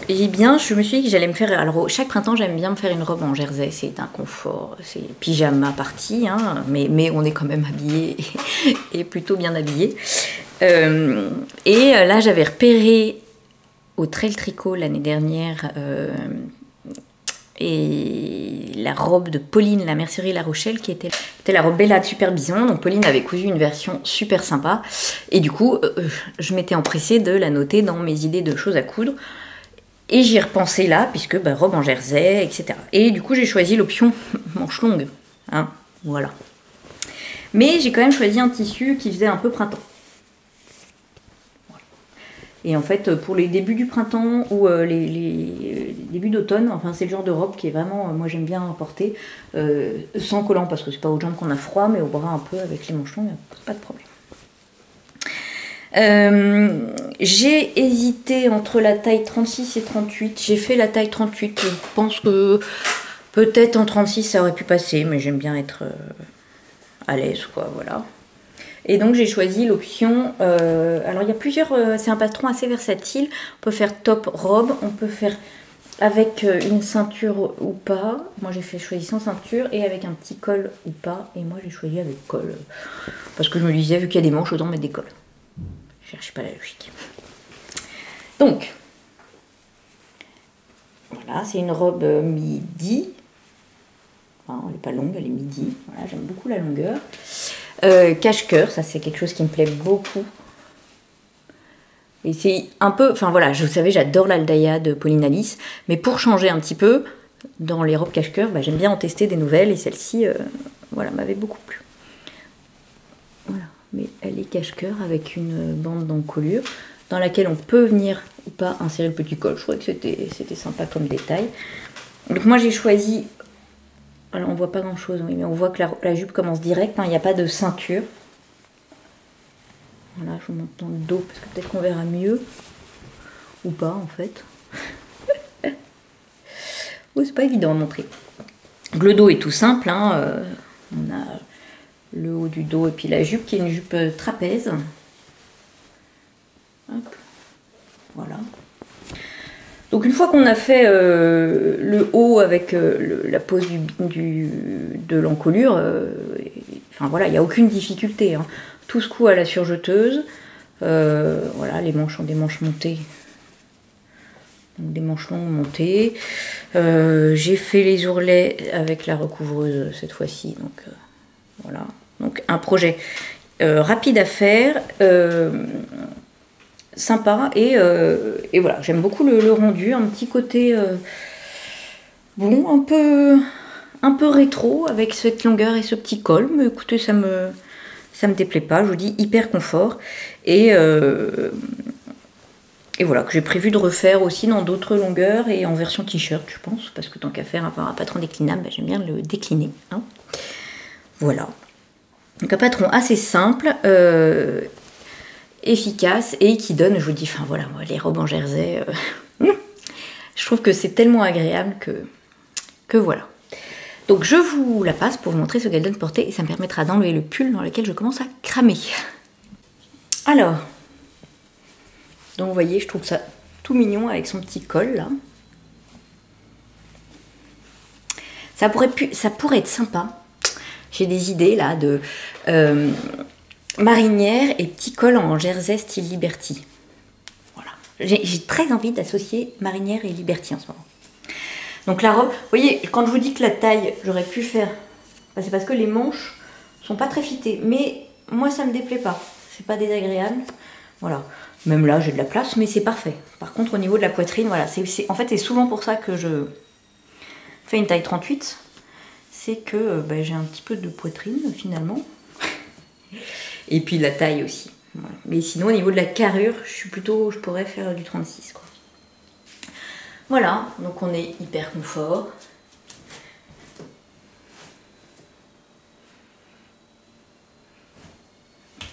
Je me suis dit que j'allais me faire. Alors, chaque printemps, j'aime bien me faire une robe en jersey. C'est un confort, c'est pyjama party, hein, mais on est quand même habillé et plutôt bien habillé. Et là, j'avais repéré au Trail Tricot l'année dernière et la robe de Pauline, la mercerie La Rochelle, qui était la robe Bella de Super Bison. Donc, Pauline avait cousu une version super sympa. Et du coup, je m'étais empressée de la noter dans mes idées de choses à coudre. Et j'y ai repensé là, puisque robe en jersey, etc. Et du coup, j'ai choisi l'option manche longue. Hein, voilà. Mais j'ai quand même choisi un tissu qui faisait un peu printemps. Voilà. Et en fait, pour les débuts du printemps ou les débuts d'automne, enfin, c'est le genre de robe qui est vraiment, moi j'aime bien porter, sans collant, parce que c'est pas aux jambes qu'on a froid, mais au bras un peu avec les manches longues, pas de problème. J'ai hésité entre la taille 36 et 38. J'ai fait la taille 38. Je pense que peut-être en 36 ça aurait pu passer, mais j'aime bien être à l'aise, quoi, voilà. Et donc j'ai choisi l'option. Alors il y a plusieurs. C'est un patron assez versatile. On peut faire top robe, on peut faire avec une ceinture ou pas. Moi j'ai choisi sans ceinture et avec un petit col ou pas. Et moi j'ai choisi avec col parce que je me disais, vu qu'il y a des manches, autant mettre des cols. Je cherche pas la logique. Donc, voilà, c'est une robe midi. Enfin, elle n'est pas longue, elle est midi. Voilà, j'aime beaucoup la longueur. Cache-cœur, ça c'est quelque chose qui me plaît beaucoup. Et c'est un peu, enfin voilà, vous savez, j'adore l'Aldaïa de Pauline Alice, mais pour changer un petit peu, dans les robes cache-cœur, j'aime bien en tester des nouvelles, et celle-ci, voilà, m'avait beaucoup plu. Voilà. Mais elle est cache-cœur avec une bande d'encolure dans laquelle on peut venir ou pas insérer le petit col. Je trouvais que c'était sympa comme détail. Donc moi j'ai choisi, alors on voit pas grand chose, oui, mais on voit que la jupe commence direct, hein, il n'y a pas de ceinture. Voilà, je vous montre dans le dos parce que peut-être qu'on verra mieux. Ou pas en fait. Oui, c'est pas évident à montrer. Donc, le dos est tout simple, hein, on a le haut du dos et puis la jupe qui est une jupe trapèze. Hop. Voilà. Donc une fois qu'on a fait le haut avec la pose de l'encolure, enfin voilà, il n'y a aucune difficulté, hein. Tout se coud à la surjeteuse. Voilà, les manches ont des manches montées. Donc des manches longues montées. J'ai fait les ourlets avec la recouvreuse cette fois-ci. Donc voilà. Donc un projet rapide à faire, sympa et voilà. J'aime beaucoup le rendu, un petit côté bon, un peu rétro avec cette longueur et ce petit col. Mais écoutez, ça me déplaît pas. Je vous dis, hyper confort et voilà, que j'ai prévu de refaire aussi dans d'autres longueurs et en version t-shirt, je pense, parce que tant qu'à faire un patron déclinable, j'aime bien le décliner, hein. Voilà. Donc un patron assez simple, efficace et qui donne, je vous dis, enfin voilà, moi, les robes en jersey, je trouve que c'est tellement agréable que voilà. Donc je vous la passe pour vous montrer ce qu'elle donne portée et ça me permettra d'enlever le pull dans lequel je commence à cramer. Alors, donc vous voyez, je trouve ça tout mignon avec son petit col là. Ça pourrait être sympa. J'ai des idées là de marinière et petit col en jersey style Liberty. Voilà. J'ai très envie d'associer marinière et Liberty en ce moment. Donc la robe, vous voyez, quand je vous dis que la taille, j'aurais pu faire, c'est parce que les manches sont pas très fitées. Mais moi, ça me déplaît pas. C'est pas désagréable. Voilà. Même là, j'ai de la place, mais c'est parfait. Par contre, au niveau de la poitrine, voilà, en fait, c'est souvent pour ça que je fais une taille 38. c'est que j'ai un petit peu de poitrine finalement. Et puis la taille aussi. Voilà. Mais sinon au niveau de la carrure, je pourrais faire du 36 quoi. Voilà, donc on est hyper confort.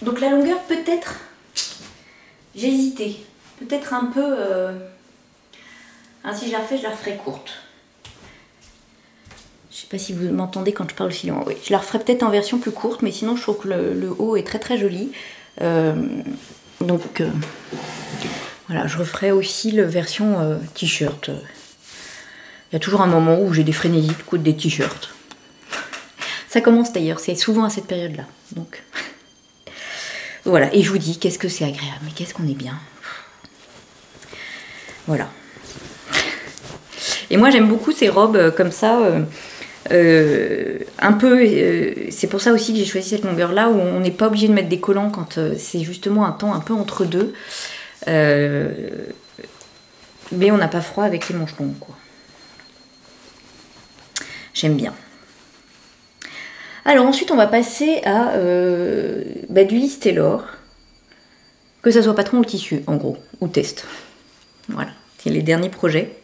Donc la longueur peut-être, j'ai hésité, peut-être un peu, si je la referai courte. Je sais pas si vous m'entendez quand je parle aussi loin. Oui, je la referai peut-être en version plus courte, mais sinon je trouve que le haut est très très joli. Donc voilà, je referai aussi la version t-shirt. Il y a toujours un moment où j'ai des frénésies de coudre des t-shirts. Ça commence d'ailleurs, c'est souvent à cette période-là. Donc voilà, et je vous dis, qu'est-ce que c'est agréable, mais qu'est-ce qu'on est bien. Voilà. Et moi j'aime beaucoup ces robes comme ça, un peu, c'est pour ça aussi que j'ai choisi cette longueur-là, où on n'est pas obligé de mettre des collants quand c'est justement un temps un peu entre deux. Mais on n'a pas froid avec les manches longues, quoi. J'aime bien. Alors ensuite on va passer à du Liz Taylor, que ça soit patron ou tissu en gros, ou test. Voilà, c'est les derniers projets.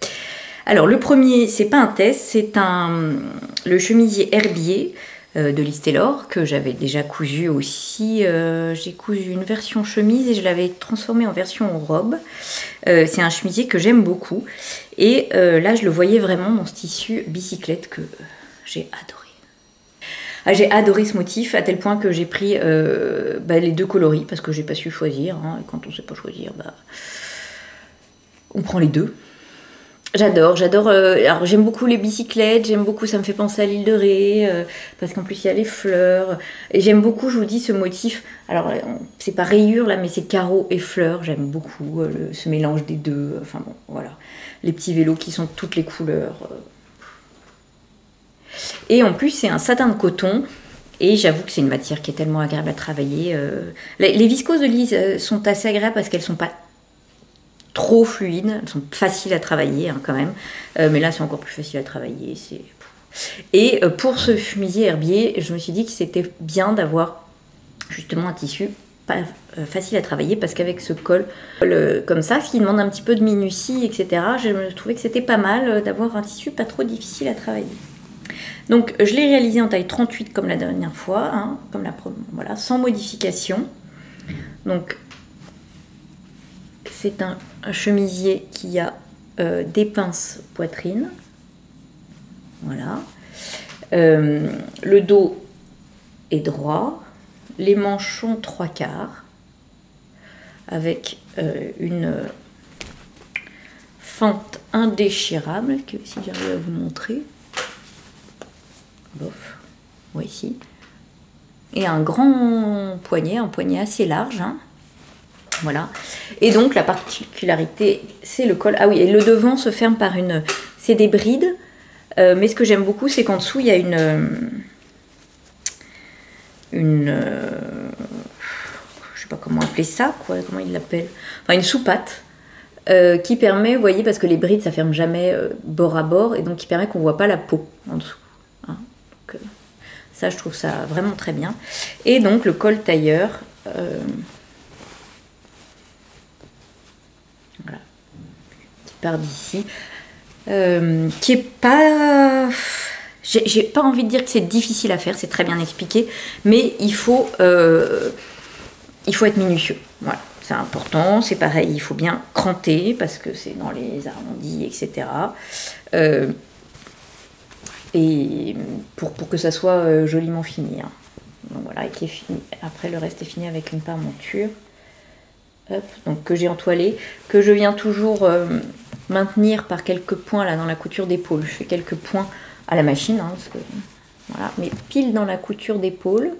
Alors le premier, c'est pas un test, c'est le chemisier herbier de Liz Taylor, que j'avais déjà cousu aussi. J'ai cousu une version chemise et je l'avais transformé en version robe. C'est un chemisier que j'aime beaucoup. Et là je le voyais vraiment dans ce tissu bicyclette que j'ai adoré. Ah, j'ai adoré ce motif à tel point que j'ai pris les deux coloris parce que j'ai pas su choisir. Hein, et quand on sait pas choisir, on prend les deux. J'adore. Alors j'aime beaucoup les bicyclettes, j'aime beaucoup, ça me fait penser à l'île de Ré, parce qu'en plus il y a les fleurs. Et j'aime beaucoup, je vous dis, ce motif. Alors c'est pas rayure là, mais c'est carreaux et fleurs. J'aime beaucoup ce mélange des deux. Enfin bon, voilà. Les petits vélos qui sont de toutes les couleurs. Et en plus c'est un satin de coton. Et j'avoue que c'est une matière qui est tellement agréable à travailler. Les viscoses de Liz sont assez agréables parce qu'elles sont pas trop fluides, elles sont faciles à travailler hein, quand même, mais là c'est encore plus facile à travailler. Et pour ce chemisier herbier, je me suis dit que c'était bien d'avoir justement un tissu pas facile à travailler parce qu'avec ce col comme ça, ce qui demande un petit peu de minutie, etc., je trouvais que c'était pas mal d'avoir un tissu pas trop difficile à travailler. Donc je l'ai réalisé en taille 38 comme la dernière fois, hein, voilà, sans modification. Donc c'est un chemisier qui a des pinces poitrine. Voilà. Le dos est droit. Les manches sont 3/4. Avec une fente indéchirable, que si j'arrive à vous montrer. Bof. Oui, ici. Et un grand poignet, un poignet assez large. Hein. Voilà. Et donc la particularité, c'est le col. Ah oui, et le devant se ferme par c'est des brides. Mais ce que j'aime beaucoup, c'est qu'en dessous, il y a je sais pas comment appeler ça, quoi. Comment il l'appelle. Enfin, une soupate qui permet, vous voyez, parce que les brides, ça ferme jamais bord à bord, et donc qui permet qu'on voit pas la peau en dessous. Hein. Donc, ça, je trouve ça vraiment très bien. Et donc le col tailleur. Voilà, qui part d'ici, qui est pas, j'ai pas envie de dire que c'est difficile à faire, c'est très bien expliqué, mais il faut être minutieux. Voilà, c'est important, c'est pareil, il faut bien cranter parce que c'est dans les arrondis, etc. Et pour que ça soit joliment fini. Hein. Donc voilà, et qui est fini. Après le reste est fini avec une parmenture. Hop, donc que j'ai entoilé, que je viens toujours maintenir par quelques points là dans la couture d'épaule. Je fais quelques points à la machine, hein, parce que, voilà, mais pile dans la couture d'épaule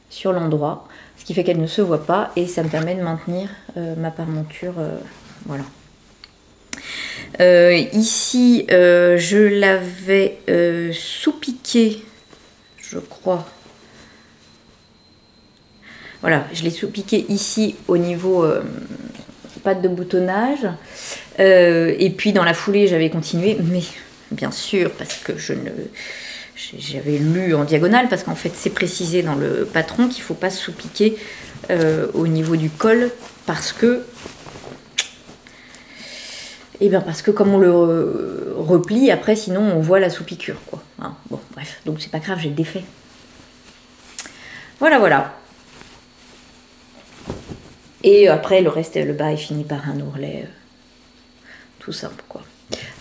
sur l'endroit, ce qui fait qu'elle ne se voit pas et ça me permet de maintenir ma parmenture. Voilà. Ici, je l'avais sous-piqué, je crois. Voilà, je l'ai sous-piqué ici au niveau patte de boutonnage. Et puis dans la foulée, j'avais continué, mais bien sûr, parce que je j'avais lu en diagonale parce qu'en fait c'est précisé dans le patron qu'il ne faut pas sous-piquer au niveau du col parce que parce que comme on le replie après sinon on voit la sous-piqûre quoi. Hein, bon bref, donc c'est pas grave, j'ai le défait. Voilà. Et après le reste, le bas est fini par un ourlet tout simple quoi.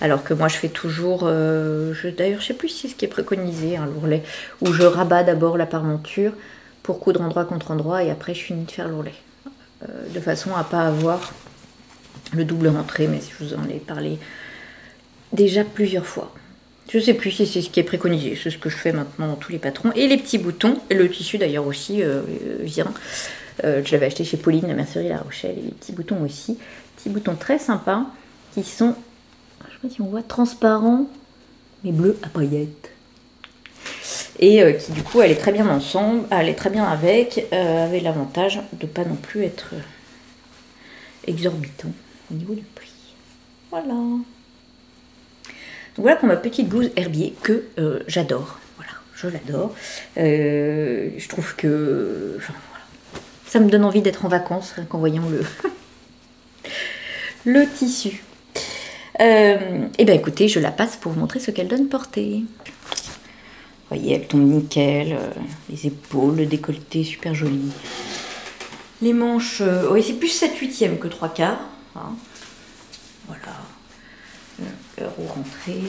Alors que moi je fais toujours, d'ailleurs je sais plus si c'est ce qui est préconisé, l'ourlet, où je rabats d'abord la parmenture pour coudre endroit contre endroit et après je finis de faire l'ourlet. De façon à pas avoir le double rentré, mais je vous en ai parlé déjà plusieurs fois. Je sais plus si c'est ce qui est préconisé, c'est ce que je fais maintenant dans tous les patrons. Et les petits boutons, et le tissu d'ailleurs aussi vient. Je l'avais acheté chez Pauline, la mercerie La Rochelle, et les petits boutons aussi. Petits boutons très sympas qui sont, je sais pas si on voit, transparents, mais bleus à paillettes. Et qui du coup, elle est très bien ensemble, elle est très bien avec l'avantage de ne pas non plus être exorbitant au niveau du prix. Voilà. Donc voilà pour ma petite blouse herbier que j'adore. Voilà, je l'adore. Je trouve que... Enfin, voilà. Ça me donne envie d'être en vacances rien qu'en voyant le tissu. Et bien écoutez, je la passe pour vous montrer ce qu'elle donne portée. Vous voyez, elle tombe nickel. Les épaules, le décolleté, super joli. Les manches, oui, c'est plus 7/8 que 3/4. Hein. Voilà. Le haut rentré.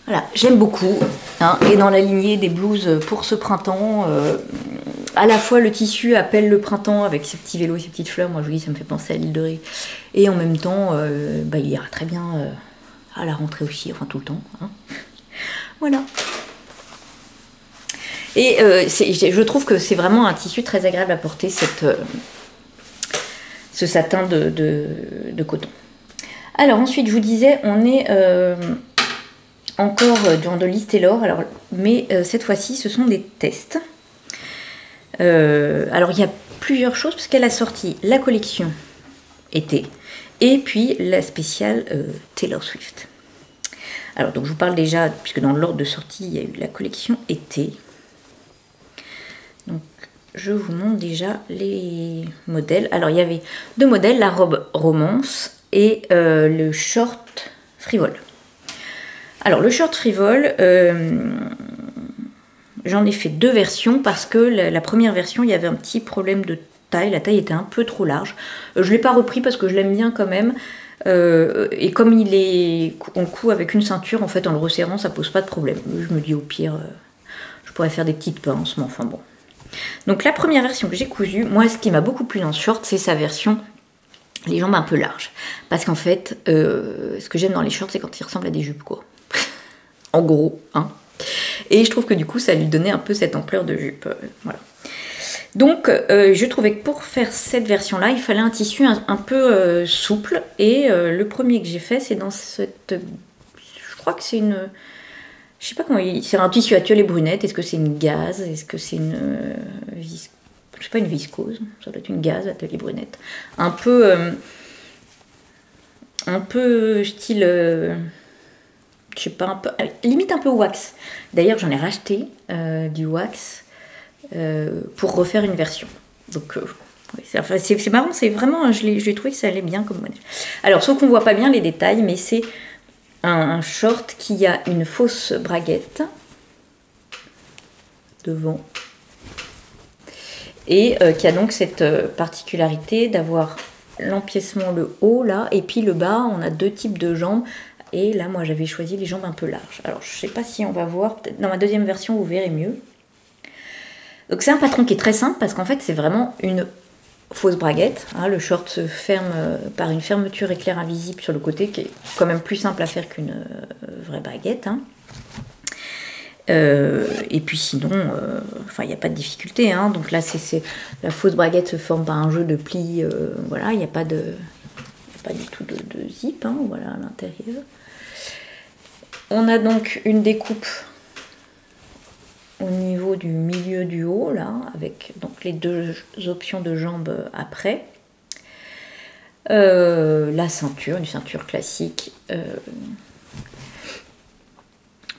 Voilà, j'aime beaucoup. Hein, et dans la lignée des blouses pour ce printemps, à la fois le tissu appelle le printemps avec ses petits vélos et ses petites fleurs. Moi, je vous dis, ça me fait penser à l'île de Ré. Et en même temps, il ira très bien à la rentrée aussi, enfin tout le temps. Hein. Voilà. Et je trouve que c'est vraiment un tissu très agréable à porter, ce satin de coton. Alors ensuite, je vous disais, on est encore dans de l'Istelor, mais cette fois-ci, ce sont des tests. Alors il y a plusieurs choses, parce qu'elle a sorti la collection été, et puis la spéciale Taylor Swift. Alors donc je vous parle déjà, puisque dans l'ordre de sortie, il y a eu la collection été. Donc, je vous montre déjà les modèles. Alors, il y avait 2 modèles, la robe romance et le short frivole. Alors, le short frivole, j'en ai fait 2 versions parce que la première version, il y avait un petit problème de taille. La taille était un peu trop large. Je ne l'ai pas repris parce que je l'aime bien quand même. Et comme on coud avec une ceinture, en fait, en le resserrant, ça pose pas de problème. Je me dis au pire, je pourrais faire des petites pinces, mais enfin bon. Donc la première version que j'ai cousue, moi ce qui m'a beaucoup plu dans ce short, c'est sa version les jambes un peu larges. Parce qu'en fait, ce que j'aime dans les shorts, c'est quand ils ressemblent à des jupes, quoi. En gros, hein. Et je trouve que du coup, ça lui donnait un peu cette ampleur de jupe. Voilà. Donc, je trouvais que pour faire cette version-là, il fallait un tissu un peu souple. Et le premier que j'ai fait, c'est dans cette... Je crois que c'est une... Je sais pas comment c'est un tissu atelier brunette. Est-ce que c'est une gaze? Est-ce que c'est une je sais pas, une viscose? Ça doit être une gaze atelier brunette. Un peu style, je sais pas, un peu limite un peu wax. D'ailleurs, j'en ai racheté du wax pour refaire une version. Donc c'est marrant, c'est vraiment, je l'ai trouvé que ça allait bien comme modèle. Alors, sauf qu'on voit pas bien les détails, mais c'est un short qui a une fausse braguette devant et qui a donc cette particularité d'avoir l'empiècement le haut là et puis le bas. On a 2 types de jambes et là moi j'avais choisi les jambes un peu larges. Alors je sais pas si on va voir, peut-être dans ma deuxième version vous verrez mieux. Donc c'est un patron qui est très simple parce qu'en fait c'est vraiment une fausse braguette, hein. Le short se ferme par une fermeture éclair invisible sur le côté qui est quand même plus simple à faire qu'une vraie braguette, hein. Et puis sinon, il n'y a pas de difficulté, hein. Donc là, la fausse braguette se forme par un jeu de plis, voilà, il n'y a pas du tout de zip, hein, voilà, à l'intérieur. On a donc une découpe au niveau du milieu du haut, là, avec donc les 2 options de jambes après. La ceinture, une ceinture classique.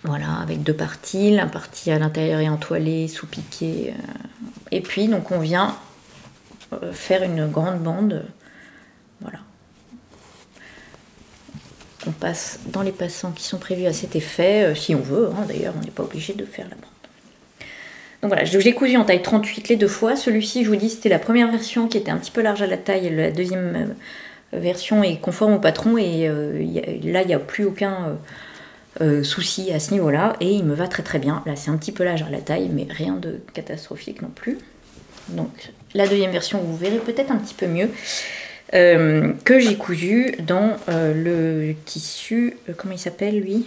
Voilà, avec deux parties, la partie à l'intérieur est entoilée, sous-piquée. Et puis, donc, on vient faire une grande bande. Voilà. On passe dans les passants qui sont prévus à cet effet, si on veut. Hein, d'ailleurs, on n'est pas obligé de faire la bande. Donc voilà, je l'ai cousu en taille 38 les deux fois. Celui-ci, je vous dis, c'était la première version qui était un petit peu large à la taille. La deuxième version est conforme au patron. Et là, il n'y a plus aucun... souci à ce niveau-là, et il me va très très bien. Là, c'est un petit peu large à la taille, mais rien de catastrophique non plus. Donc, la deuxième version, vous verrez peut-être un petit peu mieux, que j'ai cousu dans le tissu, comment il s'appelle lui?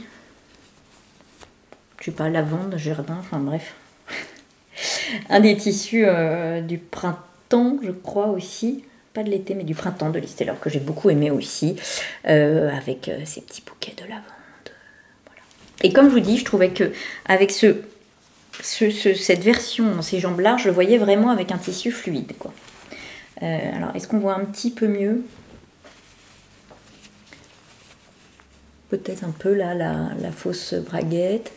Je sais pas, lavande, jardin, enfin bref. Un des tissus du printemps, je crois aussi. Pas de l'été, mais du printemps de Listeller, que j'ai beaucoup aimé aussi, avec ces petits bouquets de lavande. Et comme je vous dis, je trouvais que avec cette version, ces jambes larges, je le voyais vraiment avec un tissu fluide, quoi. Alors, est-ce qu'on voit un petit peu mieux? Peut-être un peu là, la fausse braguette.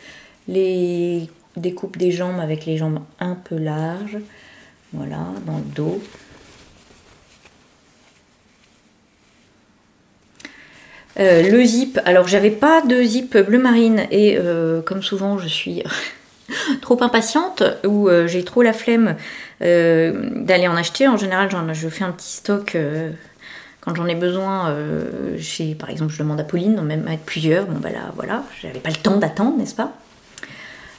Les découpes des jambes avec les jambes un peu larges. Voilà, dans le dos. Le zip, alors j'avais pas de zip bleu marine et comme souvent je suis trop impatiente ou j'ai trop la flemme d'aller en acheter. En général je fais un petit stock quand j'en ai besoin. Par exemple je demande à Pauline d'en même mettre plusieurs. Bon bah là voilà, j'avais pas le temps d'attendre, n'est-ce pas?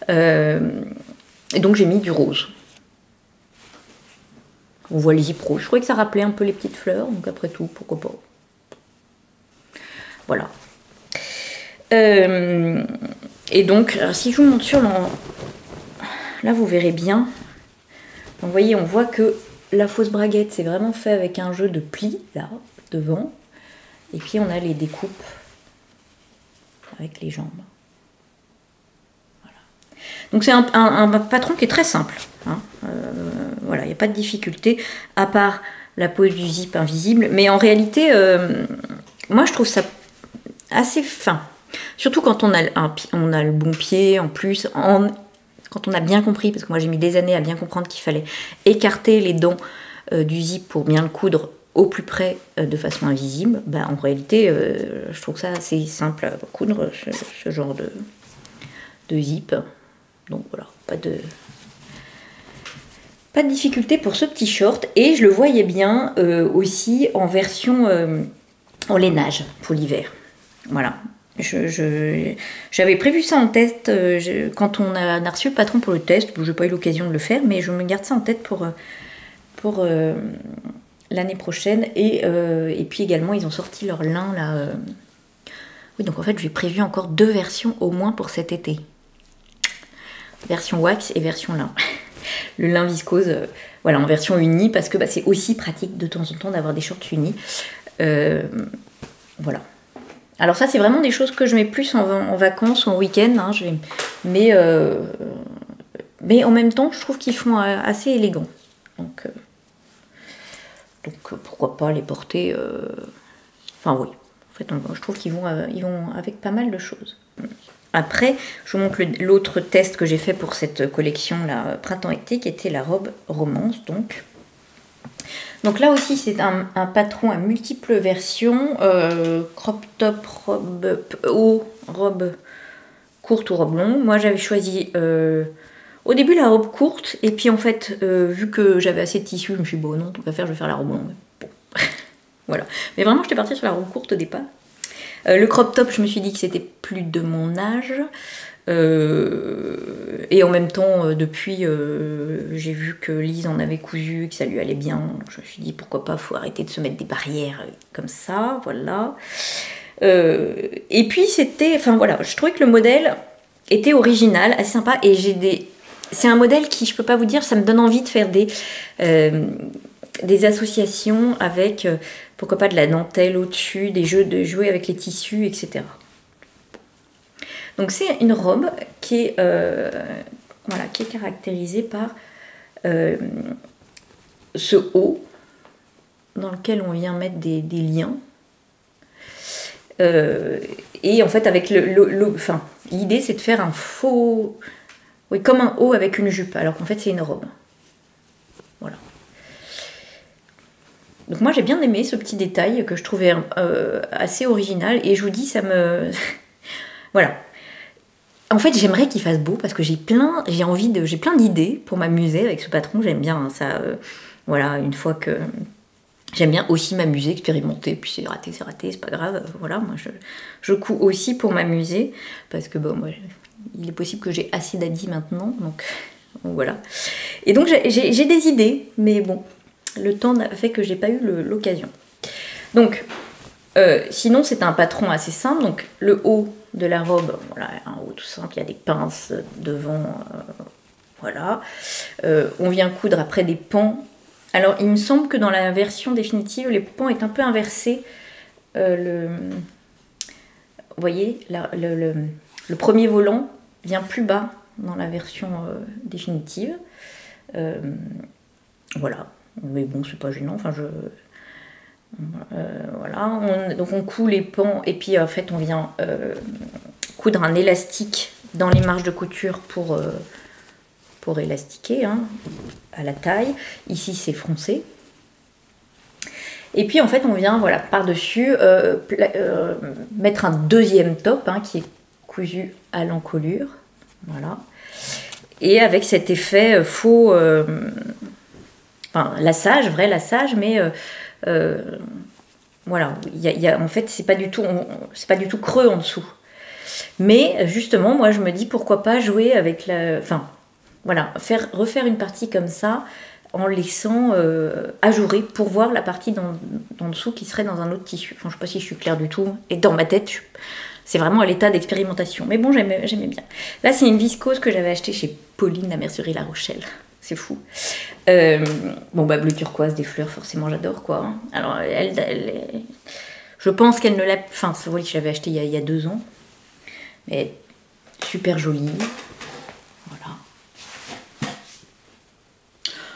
Et donc j'ai mis du rose. On voit les zip roses. Je trouvais que ça rappelait un peu les petites fleurs, donc après tout, pourquoi pas. Voilà. Et donc, si je vous montre sur là, vous verrez bien. Donc, vous voyez, on voit que la fausse braguette, c'est vraiment fait avec un jeu de plis, là, devant. Et puis, on a les découpes avec les jambes. Voilà. Donc, c'est un patron qui est très simple. Hein. Voilà, il n'y a pas de difficulté, à part la pose du zip invisible. Mais en réalité, moi, je trouve ça assez fin, surtout quand on a le bon pied en plus, quand on a bien compris, parce que moi j'ai mis des années à bien comprendre qu'il fallait écarter les dents du zip pour bien le coudre au plus près de façon invisible. Ben, en réalité je trouve ça assez simple à coudre ce genre de zip, donc voilà, pas de difficulté pour ce petit short. Et je le voyais bien aussi en version en lainage pour l'hiver. Voilà, j'avais prévu ça en test quand on a reçu le patron pour le test. Je n'ai pas eu l'occasion de le faire, mais je me garde ça en tête pour l'année prochaine. Et puis également, ils ont sorti leur lin là. Oui, donc en fait, j'ai prévu encore 2 versions au moins pour cet été. Version wax et version lin. Le lin viscose, voilà, en version unie, parce que c'est aussi pratique de temps en temps d'avoir des shorts unis. Voilà. Alors ça, c'est vraiment des choses que je mets plus en vacances ou en week-end. Hein, mais en même temps, je trouve qu'ils font assez élégant. Donc pourquoi pas les porter. Enfin oui, en fait, je trouve qu'ils vont avec pas mal de choses. Après, je vous montre l'autre test que j'ai fait pour cette collection là, printemps-été, qui était la robe romance, donc là aussi, c'est un patron à multiples versions, crop top, robe haut, robe courte ou robe longue. Moi, j'avais choisi au début la robe courte, et puis en fait, vu que j'avais assez de tissu, je me suis dit, bon non, tant qu'à faire, je vais faire la robe longue. Bon. Voilà. Mais vraiment, j'étais partie sur la robe courte au départ. Le crop top, je me suis dit que c'était plus de mon âge. Et en même temps, depuis, j'ai vu que Lise en avait cousu, que ça lui allait bien. Donc je me suis dit, pourquoi pas, faut arrêter de se mettre des barrières comme ça, voilà. Et puis c'était, enfin voilà, je trouvais que le modèle était original, assez sympa, et c'est un modèle qui, je peux pas vous dire, ça me donne envie de faire des associations avec, pourquoi pas de la dentelle au-dessus, des jeux de jouer avec les tissus, etc. Donc c'est une robe qui est, qui est caractérisée par ce haut dans lequel on vient mettre des liens. Et en fait, avec l'idée, c'est de faire un faux... Oui, comme un haut avec une jupe, alors qu'en fait, c'est une robe. Voilà. Donc moi, j'ai bien aimé ce petit détail que je trouvais assez original. Et je vous dis, ça me... Voilà. En fait, j'aimerais qu'il fasse beau parce que j'ai plein d'idées pour m'amuser avec ce patron. J'aime bien ça. Voilà, une fois que... J'aime bien aussi m'amuser, expérimenter, puis c'est raté, c'est pas grave. Voilà, moi je couds aussi pour m'amuser, parce que bon, moi, il est possible que j'ai assez d'adis maintenant, donc voilà. Et donc j'ai des idées, mais bon, le temps fait que j'ai pas eu l'occasion. Donc, sinon c'est un patron assez simple, donc le haut de la robe, voilà, un haut tout simple, il y a des pinces devant, voilà. On vient coudre après des pans. Alors, il me semble que dans la version définitive, les pans est un peu inversé. Vous voyez, le premier volant vient plus bas dans la version définitive. Voilà. Mais bon, c'est pas gênant. Enfin, voilà. Donc, on coud les pans et puis, en fait, on vient coudre un élastique dans les marges de couture pour élastiquer à la taille. Ici, c'est froncé. Et puis, en fait, on vient voilà, par-dessus mettre un deuxième top qui est cousu à l'encolure. Voilà. Et avec cet effet faux... lassage, vrai lassage, mais... voilà. En fait, c'est pas du tout creux en dessous. Mais justement, moi, je me dis pourquoi pas jouer avec la... Enfin, voilà, refaire une partie comme ça en laissant ajourer pour voir la partie d'en dessous qui serait dans un autre tissu. Enfin, je ne sais pas si je suis claire du tout. Et dans ma tête, c'est vraiment à l'état d'expérimentation. Mais bon, j'aimais bien. Là, c'est une viscose que j'avais achetée chez Pauline, la mercerie La Rochelle. C'est fou. Bon, bah, bleu turquoise, des fleurs, forcément, j'adore, quoi. Alors, je pense qu'elle ne l'a... Enfin, c'est vrai que je l'avais acheté il y a 2 ans. Mais super jolie. Voilà.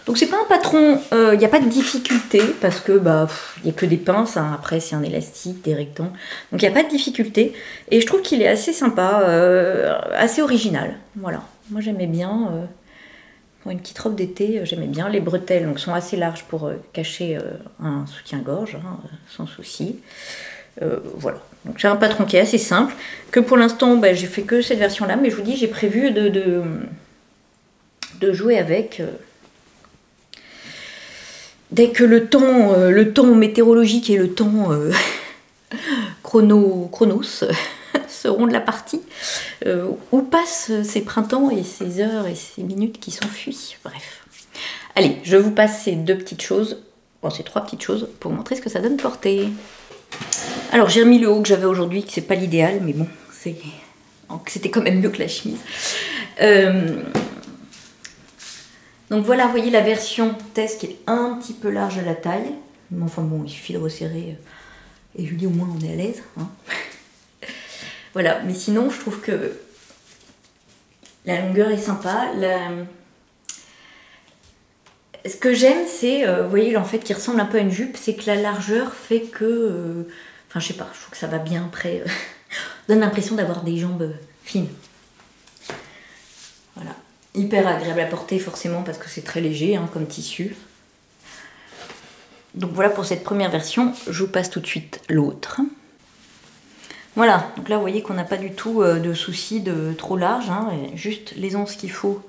Donc c'est pas un patron, il n'y a pas de difficulté parce que il n'y a que des pinces, après c'est un élastique, des rectangles, donc il n'y a pas de difficulté et je trouve qu'il est assez sympa, assez original, voilà. Moi j'aimais bien, pour une petite robe d'été, j'aimais bien. Les bretelles donc, sont assez larges pour cacher un soutien-gorge, sans souci. Voilà, donc j'ai un patron qui est assez simple, que pour l'instant j'ai fait que cette version là, mais je vous dis j'ai prévu de jouer avec dès que le temps météorologique et le temps chronos seront de la partie, où passent ces printemps et ces heures et ces minutes qui s'enfuient, bref. Allez, je vous passe ces 2 petites choses, ces 3 petites choses pour vous montrer ce que ça donne portée. Alors j'ai remis le haut que j'avais aujourd'hui, que c'est pas l'idéal, mais bon, c'était quand même mieux que la chemise. Donc voilà, vous voyez la version test qui est un petit peu large à la taille. Mais enfin bon, il suffit de resserrer. Et je lui dis au moins on est à l'aise. Voilà, mais sinon je trouve que la longueur est sympa. Ce que j'aime, c'est, vous voyez, en fait, qui ressemble un peu à une jupe, c'est que la largeur fait que... Enfin, je sais pas, je trouve que ça va bien après. Donne l'impression d'avoir des jambes fines. Voilà. Hyper agréable à porter, forcément, parce que c'est très léger, comme tissu. Donc voilà pour cette première version. Je vous passe tout de suite l'autre. Voilà, donc là, vous voyez qu'on n'a pas du tout de souci de trop large. Juste l'aisance qu'il faut.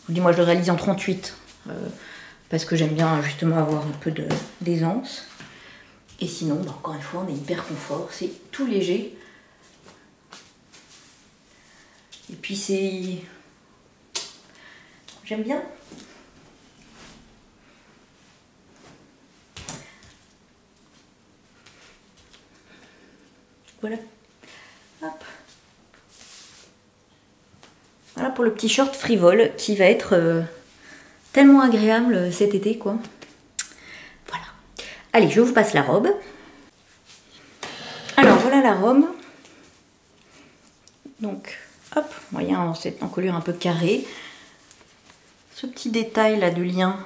Moi, je le réalise en 38 parce que j'aime bien justement avoir un peu d'aisance. Et sinon, encore une fois, on est hyper confort. C'est tout léger. Et puis c'est... J'aime bien. Voilà. Hop. Voilà pour le petit short frivole qui va être tellement agréable cet été, quoi. Voilà. Allez, je vous passe la robe. Alors, voilà la robe. Donc, hop, vous voyez, cette encolure un peu carrée. Ce petit détail là de lien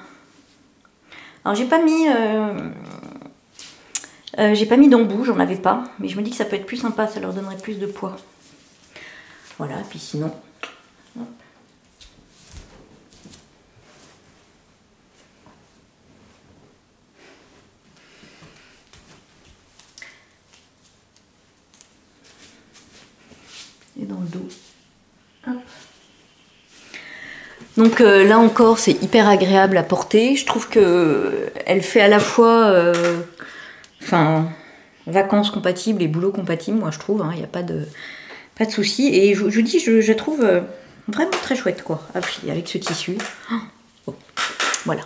Alors j'ai pas mis d'embout, j'en avais pas, mais je me dis que ça peut être plus sympa, ça leur donnerait plus de poids. Voilà, puis sinon... Hop. Et dans le dos. Hop. Donc là encore, c'est hyper agréable à porter. Je trouve que elle fait à la fois... vacances compatibles et boulot compatible, moi je trouve, il n'y a pas de souci. Et je vous dis, je trouve vraiment très chouette, quoi, avec ce tissu. Bon, voilà.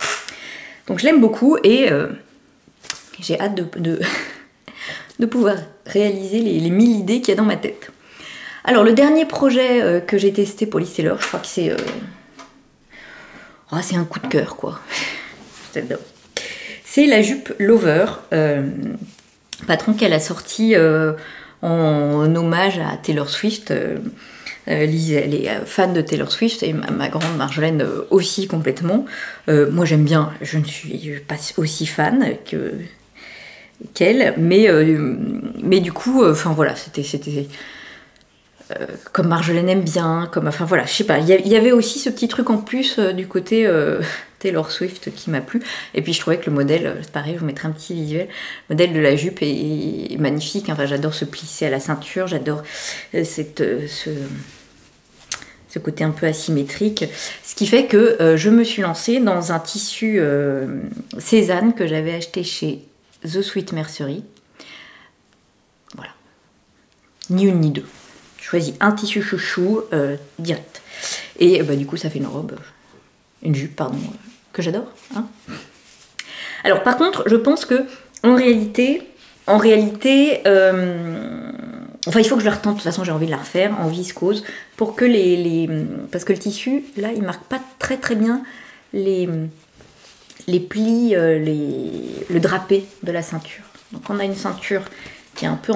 Donc je l'aime beaucoup et j'ai hâte de pouvoir réaliser les 1000 idées qu'il y a dans ma tête. Alors le dernier projet que j'ai testé pour l'e-seller, je crois que c'est un coup de cœur, quoi. J'adore. C'est la jupe Lover, patron qu'elle a sorti en hommage à Taylor Swift. Lise, elle est fan de Taylor Swift et ma grande Marjolaine aussi complètement. Moi j'aime bien, je ne suis pas aussi fan qu'elle, mais du coup, voilà, c'était comme Marjolaine aime bien, voilà, je sais pas, il y avait aussi ce petit truc en plus du côté Taylor Swift qui m'a plu, et puis je trouvais que le modèle, c'est pareil, je vous mettrai un petit visuel, le modèle de la jupe est magnifique, enfin j'adore ce plissé à la ceinture, j'adore ce côté un peu asymétrique, ce qui fait que je me suis lancée dans un tissu Cézanne que j'avais acheté chez The Sweet Mercery, voilà, ni une ni deux. Choisis un tissu chouchou direct. Et du coup, ça fait une jupe, pardon, que j'adore. Hein. Alors, par contre, je pense que en réalité, il faut que je la retente. De toute façon, j'ai envie de la refaire en viscose pour que parce que le tissu, là, il marque pas très très bien les plis, le drapé de la ceinture. Donc, on a une ceinture qui est un peu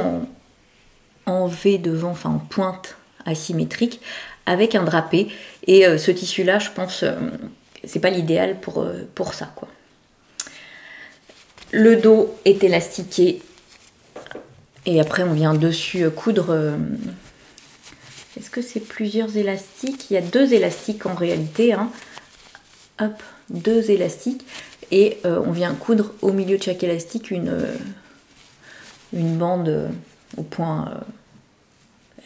en V devant, enfin en pointe asymétrique, avec un drapé. Et ce tissu-là, je pense, c'est pas l'idéal pour ça, quoi. Le dos est élastiqué. Et après, on vient dessus coudre... Est-ce que c'est plusieurs élastiques? Il y a 2 élastiques en réalité. Hein. Hop, 2 élastiques. Et on vient coudre au milieu de chaque élastique une bande... au point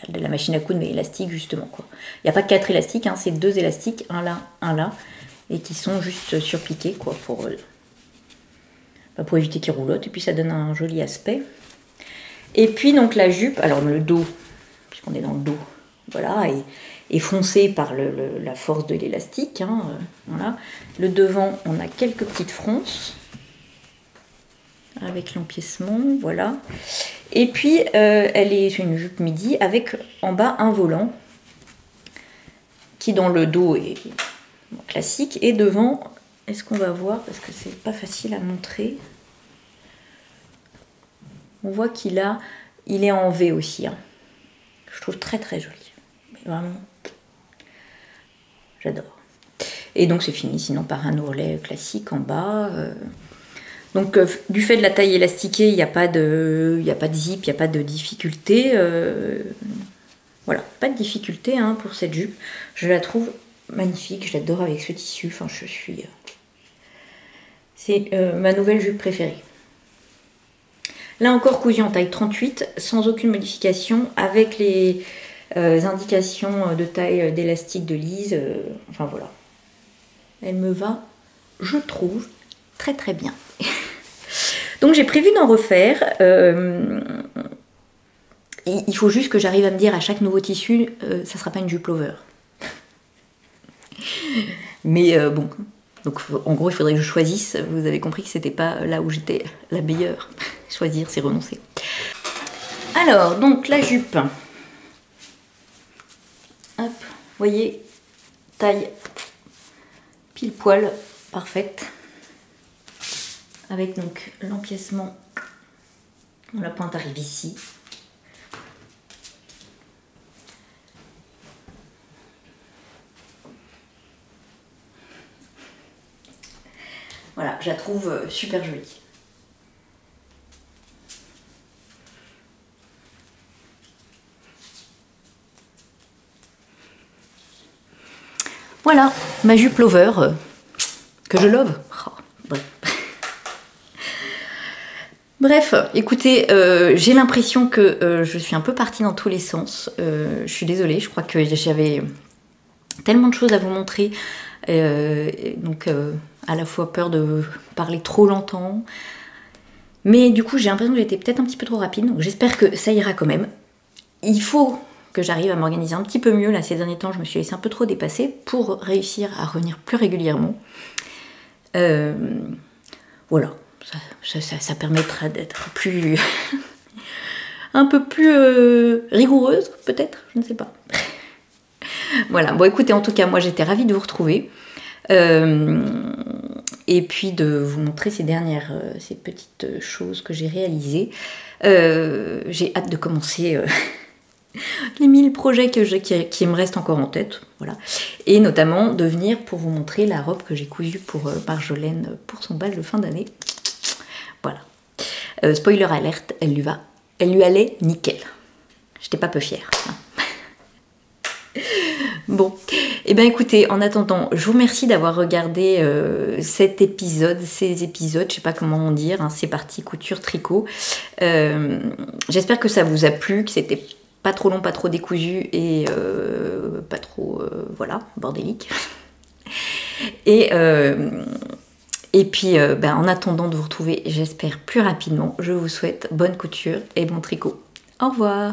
de la machine à coudre, mais élastique justement, quoi. Il n'y a pas 4 élastiques, hein, c'est 2 élastiques, un là, et qui sont juste surpiqués, quoi, pour éviter qu'ils roulotent, et puis ça donne un joli aspect. Et puis donc la jupe, alors le dos, puisqu'on est dans le dos, voilà, est foncé par la force de l'élastique, hein, voilà. Le devant, on a quelques petites fronces, avec l'empiècement, voilà. Et puis, elle est une jupe midi avec en bas un volant qui dans le dos est classique. Et devant, est-ce qu'on va voir, parce que c'est pas facile à montrer. On voit qu'il est en V aussi. Hein. Je trouve très très joli. Mais vraiment, j'adore. Et donc c'est fini sinon par un ourlet classique en bas. Donc du fait de la taille élastiquée, il n'y a pas de zip, il n'y a pas de difficulté. Voilà, pas de difficulté hein, pour cette jupe. Je la trouve magnifique, je l'adore avec ce tissu. Enfin, c'est ma nouvelle jupe préférée. Là encore cousue en taille 38, sans aucune modification, avec les indications de taille d'élastique de Lise. Enfin voilà. Elle me va, je trouve, très très bien. Donc j'ai prévu d'en refaire. Il faut juste que j'arrive à me dire à chaque nouveau tissu, ça sera pas une jupe Lover. Mais bon, donc en gros il faudrait que je choisisse. Vous avez compris que c'était pas là où j'étais la meilleure. Choisir, c'est renoncer. Alors donc la jupe. Hop, vous voyez, taille pile poil parfaite. Avec donc l'empiècement, la pointe arrive ici. Voilà, je la trouve super jolie. Voilà, ma jupe lover, que je love. Oh, bref. Bref, écoutez, j'ai l'impression que je suis un peu partie dans tous les sens. Je suis désolée, je crois que j'avais tellement de choses à vous montrer. Donc, à la fois peur de parler trop longtemps. Mais du coup, j'ai l'impression que j'étais peut-être un petit peu trop rapide. Donc, j'espère que ça ira quand même. Il faut que j'arrive à m'organiser un petit peu mieux. Là, ces derniers temps, je me suis laissée un peu trop dépasser pour réussir à revenir plus régulièrement. Voilà, ça permettra d'être plus... un peu plus rigoureuse, peut-être, je ne sais pas. Voilà, bon écoutez, en tout cas, moi j'étais ravie de vous retrouver. Et puis de vous montrer ces petites choses que j'ai réalisées. J'ai hâte de commencer... les 1000 projets qui me restent encore en tête, voilà. Et notamment de venir pour vous montrer la robe que j'ai cousue pour Marjolaine pour son bal de fin d'année. Voilà. Spoiler alerte, elle lui allait nickel. J'étais pas peu fière. Hein. Bon, et bien écoutez, en attendant, je vous remercie d'avoir regardé ces épisodes, je sais pas comment dire, hein, c'est parti couture tricot. J'espère que ça vous a plu, que c'était pas trop long, pas trop décousu et pas trop, voilà, bordélique. Et puis, en attendant de vous retrouver, j'espère plus rapidement, je vous souhaite bonne couture et bon tricot. Au revoir!